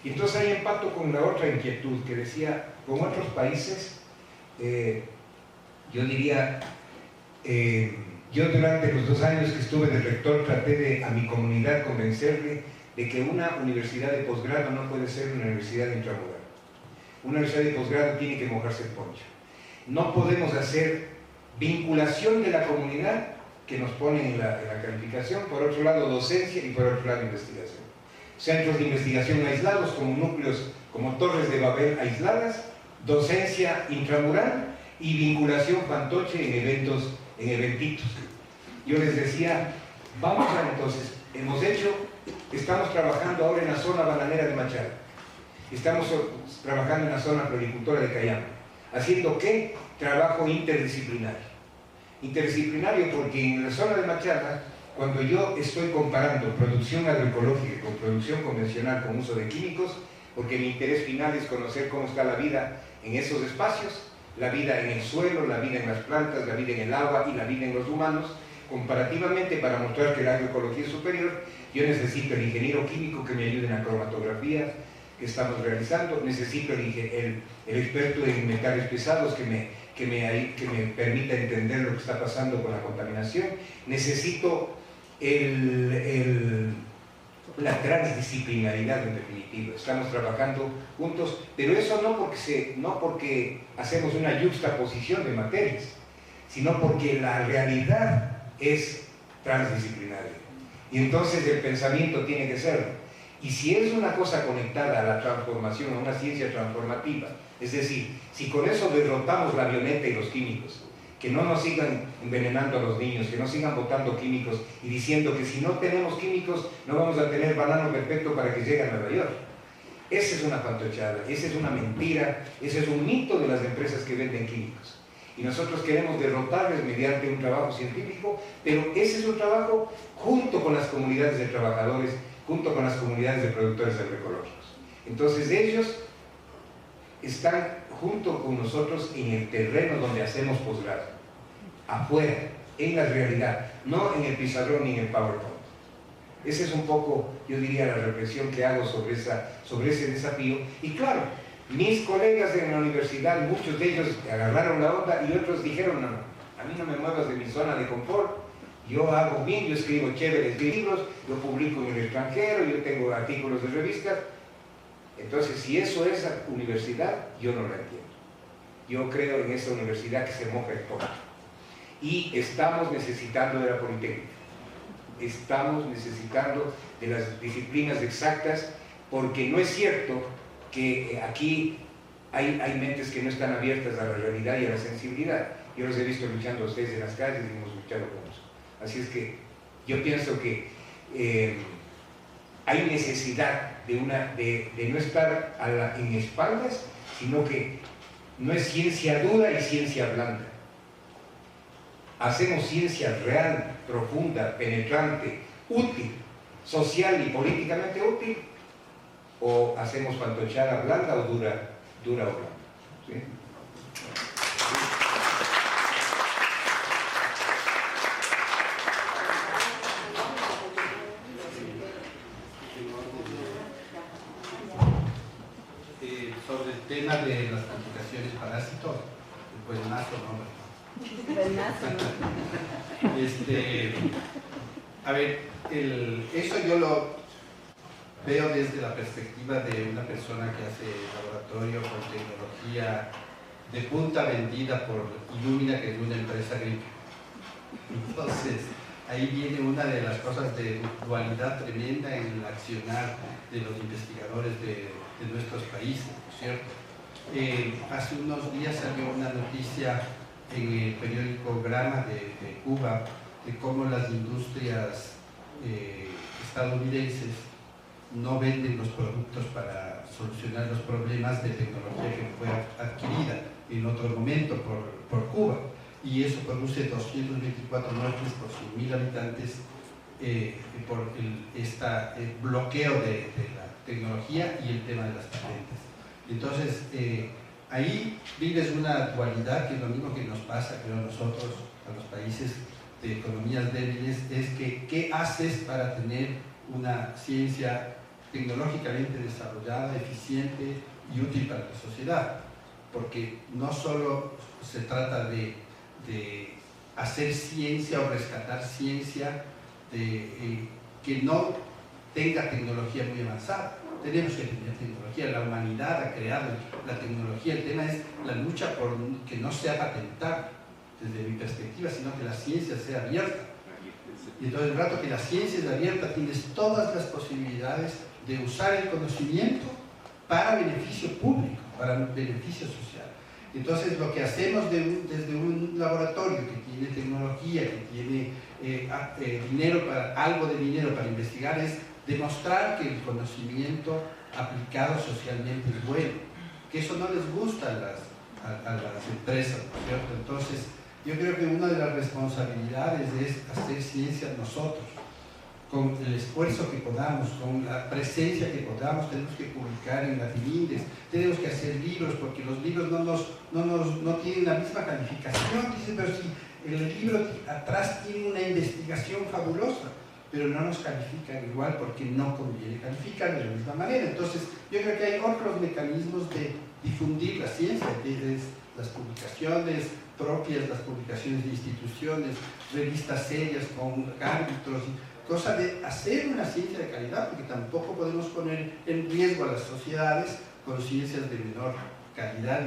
Y entonces hay empato con la otra inquietud que decía, con otros países, yo diría, yo durante los 2 años que estuve de rector traté de a mi comunidad convencerle de que una universidad de posgrado no puede ser una universidad intramural. Una universidad de posgrado tiene que mojarse el poncho. No podemos hacer vinculación de la comunidad que nos ponen en la calificación, por otro lado docencia y por otro lado investigación. Centros de investigación aislados como núcleos, como torres de Babel aisladas, docencia intramural y vinculación fantoche en eventitos. Yo les decía, vamos a entonces, estamos trabajando ahora en la zona bananera de Machala, estamos trabajando en la zona floricultora de Cayama, haciendo ¿qué? Trabajo interdisciplinario. Interdisciplinario porque en la zona de Machala, cuando yo estoy comparando producción agroecológica con producción convencional con uso de químicos, porque mi interés final es conocer cómo está la vida en esos espacios, la vida en el suelo, la vida en las plantas, la vida en el agua y la vida en los humanos, comparativamente para mostrar que la agroecología es superior, yo necesito el ingeniero químico que me ayude en la cromatografía que estamos realizando, necesito el experto en metales pesados que me permita entender lo que está pasando con la contaminación, necesito la transdisciplinaridad en definitiva. Estamos trabajando juntos, pero eso no porque hacemos una yuxtaposición de materias, sino porque la realidad es transdisciplinaria. Y entonces el pensamiento tiene que serlo. Y si es una cosa conectada a la transformación, a una ciencia transformativa, es decir, si con eso derrotamos la avioneta y los químicos, que no nos sigan envenenando a los niños, que no sigan botando químicos y diciendo que si no tenemos químicos no vamos a tener banano perfecto para que llegue a Nueva York. Esa es una fantochada, esa es una mentira, ese es un mito de las empresas que venden químicos. Y nosotros queremos derrotarles mediante un trabajo científico, pero ese es un trabajo junto con las comunidades de trabajadores, junto con las comunidades de productores agroecológicos. Entonces ellos están junto con nosotros en el terreno donde hacemos posgrado, afuera, en la realidad, no en el pizarrón ni en el PowerPoint. Esa es un poco, yo diría, la reflexión que hago sobre ese desafío. Y claro, Mis colegas en la universidad, muchos de ellos agarraron la onda y otros dijeron, no, a mí no me muevas de mi zona de confort, yo hago bien, yo escribo chéveres libros, yo publico en el extranjero, yo tengo artículos de revistas. Entonces, si eso es universidad, yo no la entiendo. Yo creo en esa universidad que se moja el todo. Y estamos necesitando de la Politécnica. Estamos necesitando de las disciplinas exactas, porque no es cierto que aquí hay mentes que no están abiertas a la realidad y a la sensibilidad. Yo los he visto luchando a ustedes en las calles y hemos luchado con eso. Así es que yo pienso que hay necesidad de no estar en espaldas, sino que no es ciencia dura y ciencia blanda. Hacemos ciencia real, profunda, penetrante, útil, social y políticamente útil, o hacemos fantochada blanda o dura o blanda. ¿Sí? Sobre el tema de las publicaciones parásitos, pues nazo, ¿no? A ver, eso yo lo veo desde la perspectiva de una persona que hace laboratorio con tecnología de punta vendida por Illumina, que es una empresa gringa. Entonces, ahí viene una de las cosas de dualidad tremenda en el accionar de los investigadores de nuestros países, ¿no es cierto? Hace unos días salió una noticia en el periódico Grama de Cuba de cómo las industrias estadounidenses no venden los productos para solucionar los problemas de tecnología que fue adquirida en otro momento por Cuba, y eso produce 224 muertes por 100.000 habitantes por el bloqueo de la tecnología y el tema de las patentes. Entonces, ahí vives una dualidad que es lo mismo que nos pasa, creo, a nosotros, a los países de economías débiles, es que ¿qué haces para tener una ciencia tecnológicamente desarrollada, eficiente y útil para la sociedad? Porque no solo se trata de hacer ciencia o rescatar ciencia que no tenga tecnología muy avanzada. Tenemos que tener tecnología, la humanidad ha creado la tecnología, el tema es la lucha por que no sea patentable desde mi perspectiva, sino que la ciencia sea abierta. Y entonces el rato que la ciencia es abierta, tienes todas las posibilidades de usar el conocimiento para beneficio público, para beneficio social. Entonces lo que hacemos desde un laboratorio que tiene tecnología, que tiene dinero algo de dinero para investigar, es demostrar que el conocimiento aplicado socialmente es bueno, que eso no les gusta a las empresas, ¿no es cierto? Entonces, yo creo que una de las responsabilidades es hacer ciencia nosotros, con el esfuerzo que podamos, con la presencia que podamos. Tenemos que publicar en Latinindes, tenemos que hacer libros, porque los libros no tienen la misma calificación. Dicen, pero si el libro atrás tiene una investigación fabulosa, pero no nos califican igual porque no conviene calificar de la misma manera. Entonces, yo creo que hay otros mecanismos de difundir la ciencia, que es las publicaciones propias, las publicaciones de instituciones, revistas serias con árbitros, cosa de hacer una ciencia de calidad, porque tampoco podemos poner en riesgo a las sociedades con ciencias de menor calidad,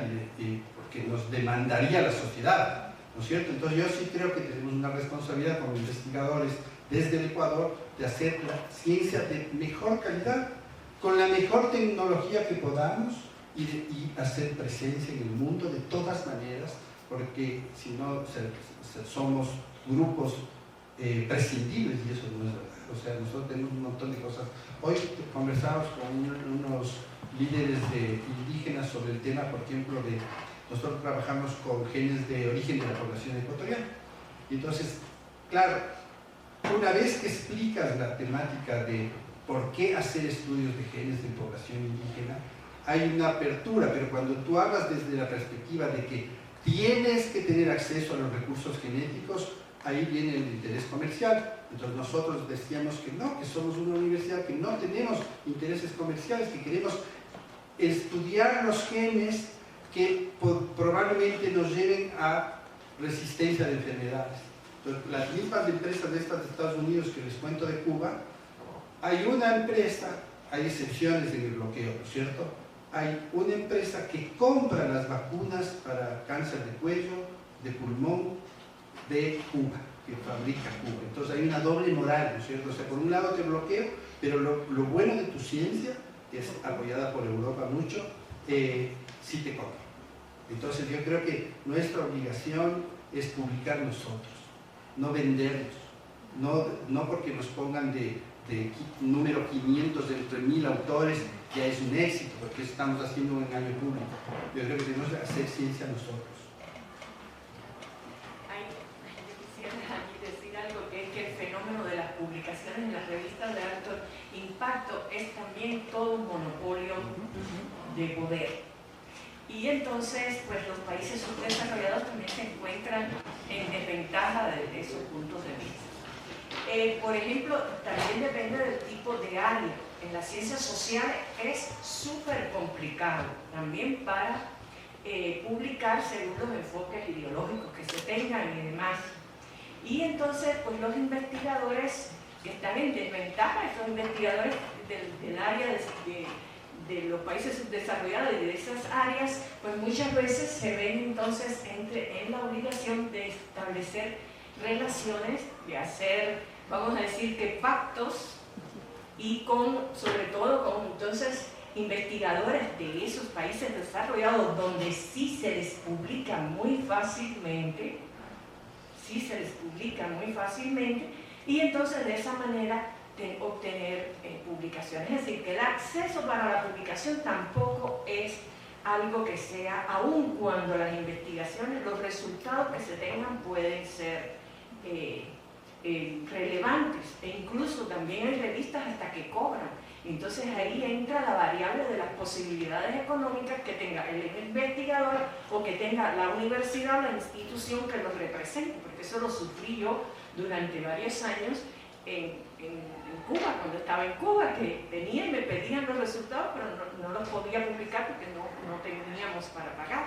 porque nos demandaría la sociedad, ¿no es cierto? Entonces yo sí creo que tenemos una responsabilidad como investigadores desde el Ecuador de hacer la ciencia de mejor calidad, con la mejor tecnología que podamos y hacer presencia en el mundo de todas maneras, porque si no somos grupos prescindibles, y eso no es verdad. O sea, nosotros tenemos un montón de cosas. Hoy conversamos con unos líderes indígenas sobre el tema, por ejemplo, nosotros trabajamos con genes de origen de la población ecuatoriana. Y entonces, claro, una vez que explicas la temática de por qué hacer estudios de genes de población indígena, hay una apertura, pero cuando tú hablas desde la perspectiva de que tienes que tener acceso a los recursos genéticos, ahí viene el interés comercial. Entonces nosotros decíamos que no, que somos una universidad que no tenemos intereses comerciales, que queremos estudiar los genes que probablemente nos lleven a resistencia de enfermedades. Entonces, las mismas empresas de estas de Estados Unidos que les cuento de Cuba, hay una empresa, hay excepciones en el bloqueo, ¿no es cierto? Hay una empresa que compra las vacunas para cáncer de cuello, de pulmón, de Cuba, que fabrica Cuba. Entonces hay una doble moral, ¿no es cierto? O sea, por un lado te bloqueo, pero lo bueno de tu ciencia, que es apoyada por Europa mucho, sí te compra. Entonces yo creo que nuestra obligación es publicar nosotros, no vendernos, no porque nos pongan de número 500 de entre 1000 autores ya es un éxito, porque estamos haciendo un engaño público. Yo creo que tenemos que hacer ciencia nosotros. Yo quisiera aquí decir algo, que es que el fenómeno de las publicaciones en las revistas de alto impacto es también todo un monopolio de poder. Y entonces, pues los países subdesarrollados también se encuentran en desventaja de esos puntos de vista. Por ejemplo, también depende del tipo de área. En las ciencias sociales es súper complicado también para publicar según los enfoques ideológicos que se tengan y demás. Y entonces, pues los investigadores que están en desventaja, estos investigadores del área de los países subdesarrollados y de esas áreas, pues muchas veces se ven entonces en la obligación de establecer relaciones, de hacer, vamos a decir que pactos, y sobre todo con entonces investigadores de esos países desarrollados donde sí se les publica muy fácilmente, y entonces de esa manera obtener publicaciones. Es decir, que el acceso para la publicación tampoco es algo que sea, aun cuando las investigaciones, los resultados que se tengan pueden ser relevantes, e incluso también en revistas hasta que cobran. Entonces ahí entra la variable de las posibilidades económicas que tenga el investigador o que tenga la universidad o la institución que lo represente, porque eso lo sufrí yo durante varios años en Cuba, cuando estaba en Cuba, que venían y me pedían los resultados, pero no los podía publicar porque no teníamos para pagar.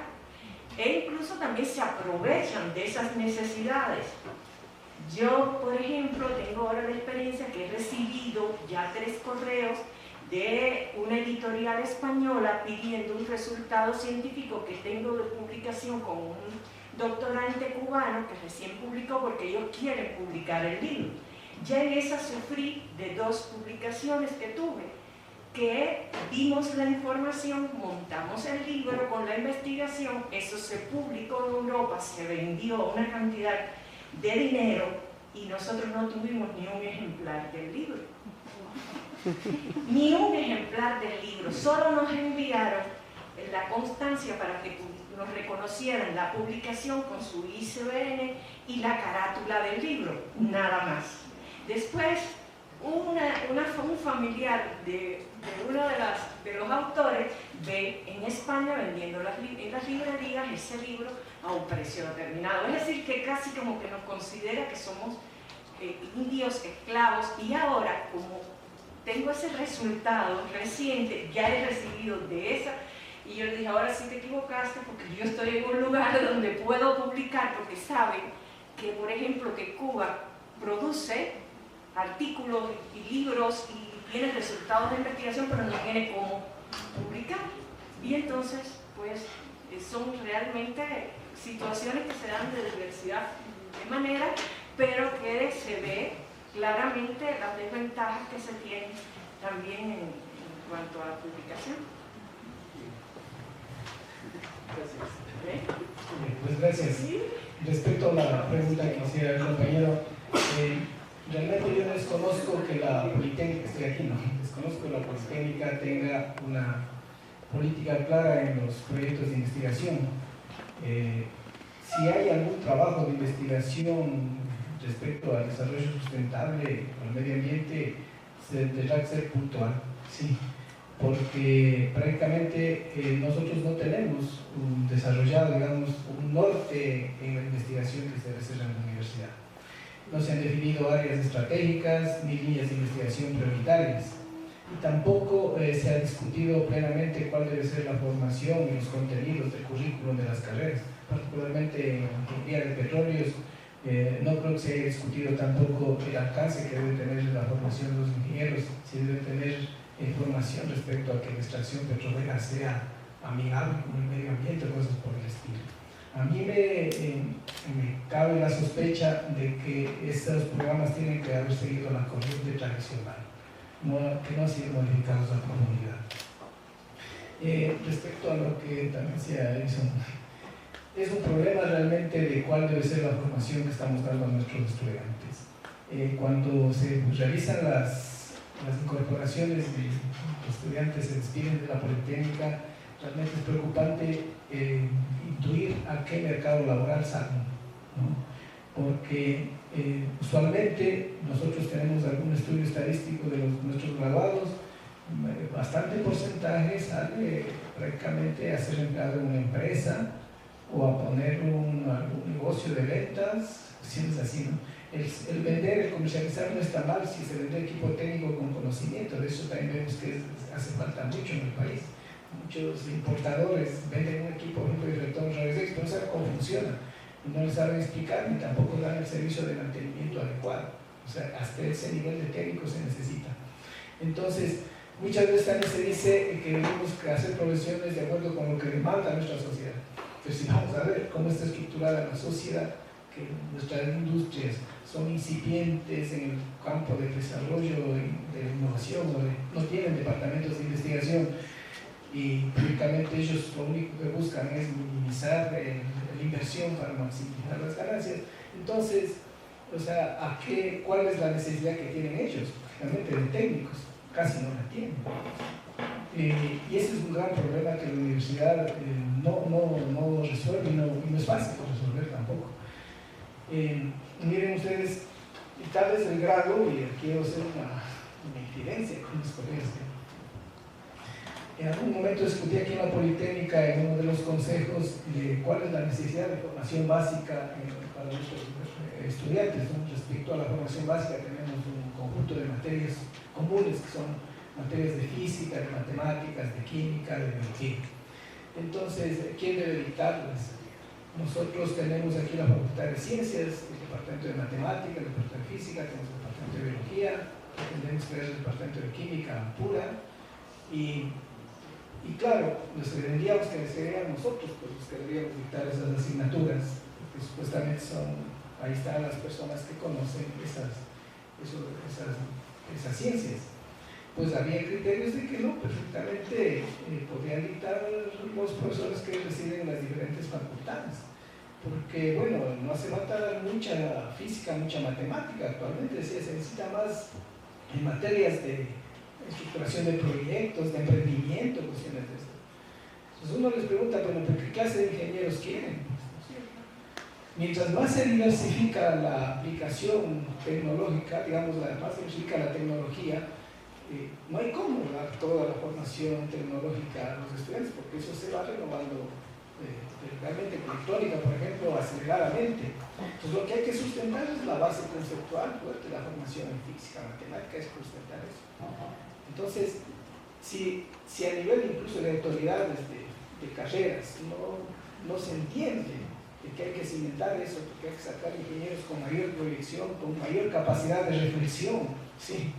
E incluso también se aprovechan de esas necesidades. Yo, por ejemplo, tengo ahora la experiencia que he recibido ya 3 correos de una editorial española pidiendo un resultado científico que tengo de publicación con un doctorante cubano que recién publicó porque ellos quieren publicar el libro. Ya en esa sufrí de 2 publicaciones que tuve, que dimos la información, montamos el libro con la investigación, eso se publicó en Europa, se vendió una cantidad de dinero y nosotros no tuvimos ni un ejemplar del libro. Ni un ejemplar del libro, solo nos enviaron la constancia para que nos reconocieran la publicación con su ISBN y la carátula del libro, nada más. Después, un familiar de uno de los autores ve en España vendiendo en las librerías ese libro a un precio determinado. Es decir, que casi como que nos considera que somos indios, esclavos, y ahora, como tengo ese resultado reciente, ya he recibido de esa, y yo le dije, ahora sí te equivocaste porque yo estoy en un lugar donde puedo publicar, porque saben que, por ejemplo, que Cuba produce artículos y libros y tiene resultados de investigación, pero no tiene cómo publicar. Y entonces, pues, son realmente situaciones que se dan de diversidad de manera, pero que se ve claramente las desventajas que se tienen también en cuanto a la publicación. Pues gracias. ¿Sí? Respecto a la pregunta que hacía el compañero, realmente yo desconozco que la Politécnica, estoy aquí, no, desconozco que la Politécnica tenga una política clara en los proyectos de investigación. Si hay algún trabajo de investigación respecto al desarrollo sustentable, al medio ambiente, se tendrá que ser puntual, sí, porque prácticamente nosotros no tenemos desarrollado, digamos, un norte en la investigación que se desarrolla en la universidad. No se han definido áreas estratégicas ni líneas de investigación prioritarias. y tampoco se ha discutido plenamente cuál debe ser la formación y los contenidos del currículum de las carreras, particularmente en ingeniería de petróleos. No creo que se haya discutido tampoco el alcance que debe tener la formación de los ingenieros, si debe tener información respecto a que la extracción petrolera sea amigable con el medio ambiente, cosas por el estilo. A mí me cabe la sospecha de que estos programas tienen que haber seguido la corriente tradicional, que no han sido modificados a profundidad. Respecto a lo que también decía Edison, es un problema realmente de cuál debe ser la formación que estamos dando a nuestros estudiantes. Cuando se realizan las incorporaciones de los estudiantes, se despiden de la Politécnica, realmente es preocupante intuir a qué mercado laboral salen, ¿no? Porque usualmente nosotros tenemos algún estudio estadístico de nuestros graduados, bastante porcentaje sale prácticamente a ser empleado en una empresa o a poner algún negocio de ventas, si es así, ¿no? El vender, el comercializar no está mal si se vende equipo técnico con conocimiento. De eso también vemos que hace falta mucho en el país. Muchos importadores venden un equipo, por ejemplo, de retorno a X, pero no saben cómo funciona, y no les saben explicar, ni tampoco dan el servicio de mantenimiento adecuado. O sea, hasta ese nivel de técnico se necesita. Entonces, muchas veces también se dice que debemos hacer profesiones de acuerdo con lo que demanda nuestra sociedad. Entonces, si vamos a ver cómo está estructurada la sociedad, que nuestras industrias son incipientes en el campo de desarrollo, de innovación, no tienen departamentos de investigación, y públicamente ellos lo único que buscan es minimizar la inversión para maximizar las ganancias. Entonces, o sea, ¿cuál es la necesidad que tienen ellos? Realmente de técnicos, casi no la tienen. Y ese es un gran problema que la universidad no resuelve, y no es fácil de resolver tampoco. Miren ustedes, tal vez el grado, y aquí quiero hacer una infidencia con los colegas. En algún momento discutí aquí en la Politécnica, en uno de los consejos, cuál es la necesidad de formación básica para nuestros estudiantes, ¿no? Respecto a la formación básica tenemos un conjunto de materias comunes que son materias de física, de matemáticas, de química, de biología. Entonces, ¿quién debe dictarlas? Nosotros tenemos aquí la Facultad de Ciencias, el Departamento de Matemáticas, el Departamento de Física, tenemos el Departamento de Biología, tenemos que ver el Departamento de Química pura, y claro, nos tendríamos que serían nosotros los que deberíamos dictar esas asignaturas, porque supuestamente ahí están las personas que conocen esas ciencias. Pues había criterios de que no, perfectamente podrían dictar los profesores que residen en las diferentes facultades, porque bueno, no hace falta mucha física, mucha matemática. Actualmente se necesita más en materias de estructuración de proyectos, de emprendimiento, cuestiones de esto. Entonces uno les pregunta, bueno, ¿qué clase de ingenieros quieren? Mientras más se diversifica la aplicación tecnológica, digamos, más se diversifica la tecnología, no hay cómo dar toda la formación tecnológica a los estudiantes, porque eso se va renovando realmente con electrónica, por ejemplo, aceleradamente. Entonces lo que hay que sustentar es la base conceptual fuerte de la formación en física, matemática, es sustentar eso. Entonces, si a nivel incluso de autoridades de carreras no se entiende de que hay que cimentar eso, porque hay que sacar ingenieros con mayor proyección, con mayor capacidad de reflexión, ¿sí?,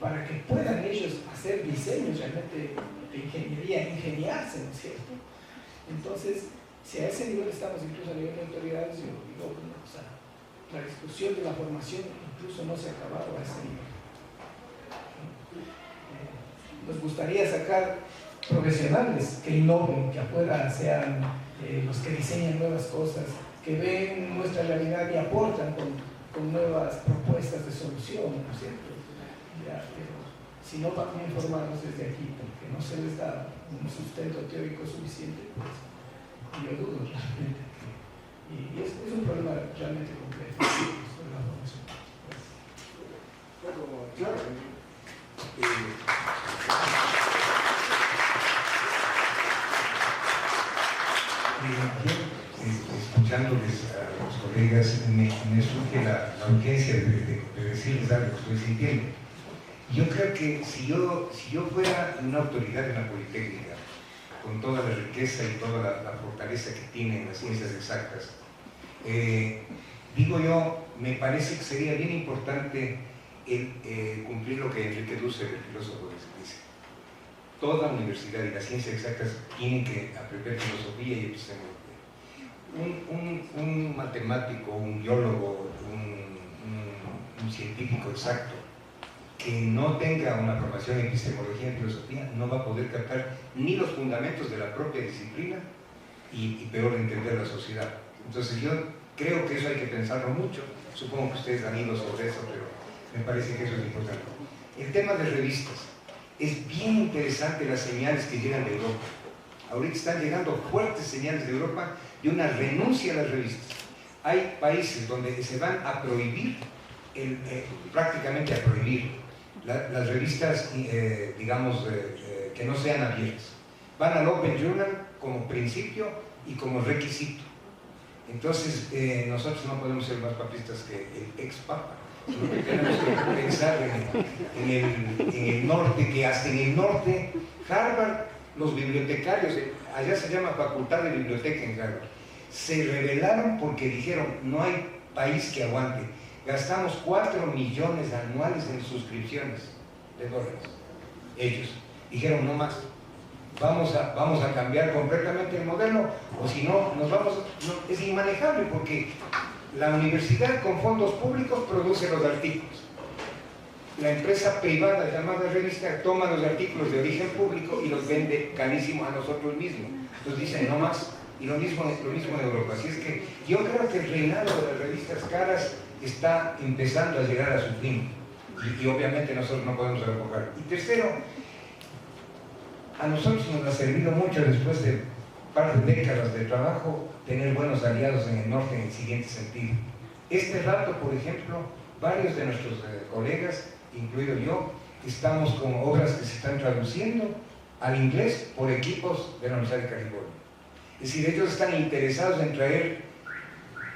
para que puedan ellos hacer diseños realmente de ingeniería, ingeniarse, ¿no es cierto? Entonces, si a ese nivel estamos, incluso a nivel de autoridades, yo digo, bueno, o sea, la discusión de la formación incluso no se ha acabado a ese nivel. Nos gustaría sacar profesionales que innoven, que afuera sean los que diseñan nuevas cosas, que ven nuestra realidad y aportan con nuevas propuestas de solución, ¿no es cierto? Pero si no van bien formados desde aquí, porque no se les da un sustento teórico suficiente, pues yo dudo realmente. Y es un problema realmente complejo sobre la formación. Bueno, claro. Escuchándoles a los colegas, me surge la urgencia de decirles algo que estoy sintiendo. Yo creo que si yo fuera una autoridad en la Politécnica, con toda la riqueza y toda la fortaleza que tienen las ciencias exactas, digo yo, me parece que sería bien importante cumplir lo que Enrique Dussel, el filósofo, dice. Toda universidad y las ciencias exactas tienen que aprender filosofía y epistemología. Un matemático, un biólogo, un científico exacto que no tenga una formación en epistemología y filosofía no va a poder captar ni los fundamentos de la propia disciplina y peor entender la sociedad. Entonces yo creo que eso hay que pensarlo mucho. Supongo que ustedes han ido sobre eso, pero me parece que eso es importante. El tema de revistas. Es bien interesante las señales que llegan de Europa. Ahorita están llegando fuertes señales de Europa de una renuncia a las revistas. Hay países donde se van a prohibir, prácticamente a prohibir, las revistas, digamos, que no sean abiertas. Van al Open Journal como principio y como requisito. Entonces, nosotros no podemos ser más papistas que el ex-papa. Tenemos que pensar en el norte, que hasta en el norte, Harvard, los bibliotecarios, allá se llama Facultad de Biblioteca en Harvard, se rebelaron porque dijeron, no hay país que aguante. Gastamos 4 millones anuales en suscripciones de dólares. Ellos dijeron, no más. Vamos a cambiar completamente el modelo, o si no, es inmanejable, porque la universidad con fondos públicos produce los artículos. La empresa privada llamada revista toma los artículos de origen público y los vende carísimo a nosotros mismos. Entonces dicen, no más. Y lo mismo en Europa. Así es que yo creo que el reinado de las revistas caras está empezando a llegar a su fin. Y obviamente nosotros no podemos revocar. Y tercero, a nosotros nos ha servido mucho después de varias décadas de trabajo tener buenos aliados en el norte en el siguiente sentido. Este rato, por ejemplo, varios de nuestros colegas, incluido yo, estamos con obras que se están traduciendo al inglés por equipos de la Universidad de California. Es decir, ellos están interesados en traer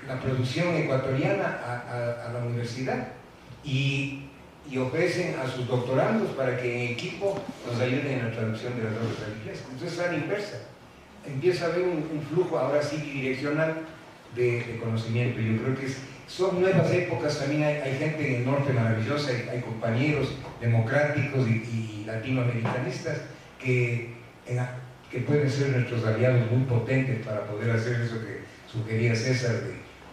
la producción ecuatoriana a la universidad y ofrecen a sus doctorandos para que en equipo nos ayuden en la traducción de las obras al inglés. Entonces es la inversa. Empieza a haber un flujo ahora sí bidireccional de conocimiento. Yo creo que son nuevas épocas. También hay gente en el norte maravillosa, hay compañeros democráticos y latinoamericanistas que pueden ser nuestros aliados muy potentes para poder hacer eso que sugería César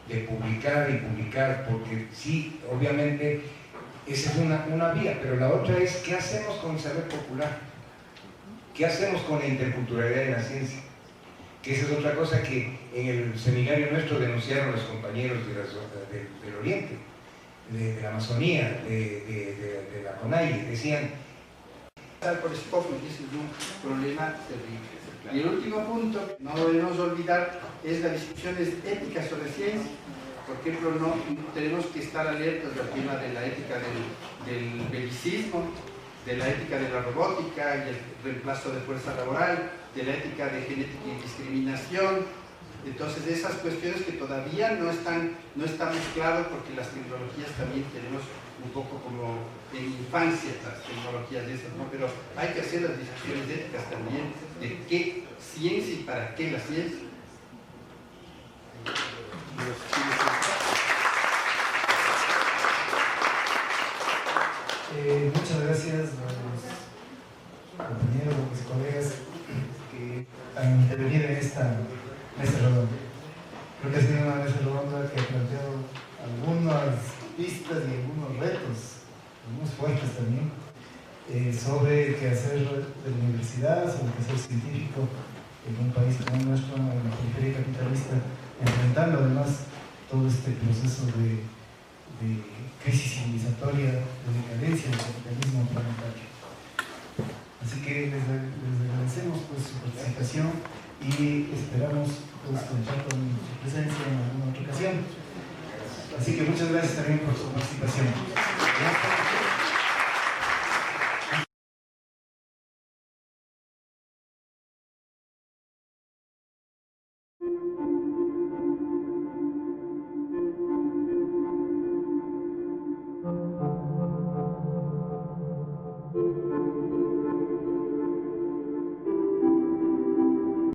de publicar y publicar, porque sí, obviamente esa es una vía, pero la otra es ¿qué hacemos con el saber popular? ¿Qué hacemos con la interculturalidad en la ciencia? Que esa es otra cosa que en el seminario nuestro denunciaron los compañeros del Oriente, de la Amazonía, de la CONAIE, decían por Spock, y ese es un problema terrible. Y el último punto que no debemos olvidar es las discusiones éticas sobre ciencia. Por ejemplo, no tenemos que estar alertas al tema de la ética del belicismo, de la ética de la robótica y el reemplazo de fuerza laboral, de la ética de genética y discriminación. Entonces, esas cuestiones que todavía no están mezcladas, porque las tecnologías también tenemos un poco como en infancia las tecnologías de esas, ¿no? Pero hay que hacer las discusiones éticas también de qué ciencia y para qué la ciencia. Muchas gracias a los compañeros, a mis colegas que han intervenido en esta mesa redonda. Creo que ha sido una mesa redonda que ha planteado algunas pistas y algunos retos, algunos fuertes también, sobre qué hacer de la universidad, sobre qué hacer científico en un país como el nuestro, en la periferia capitalista, enfrentando además todo este proceso de crisis civilizatoria, de decadencia del capitalismo planetario. Así que les agradecemos pues, su participación y esperamos pues, contar con su presencia en alguna otra ocasión. Así que muchas gracias también por su participación.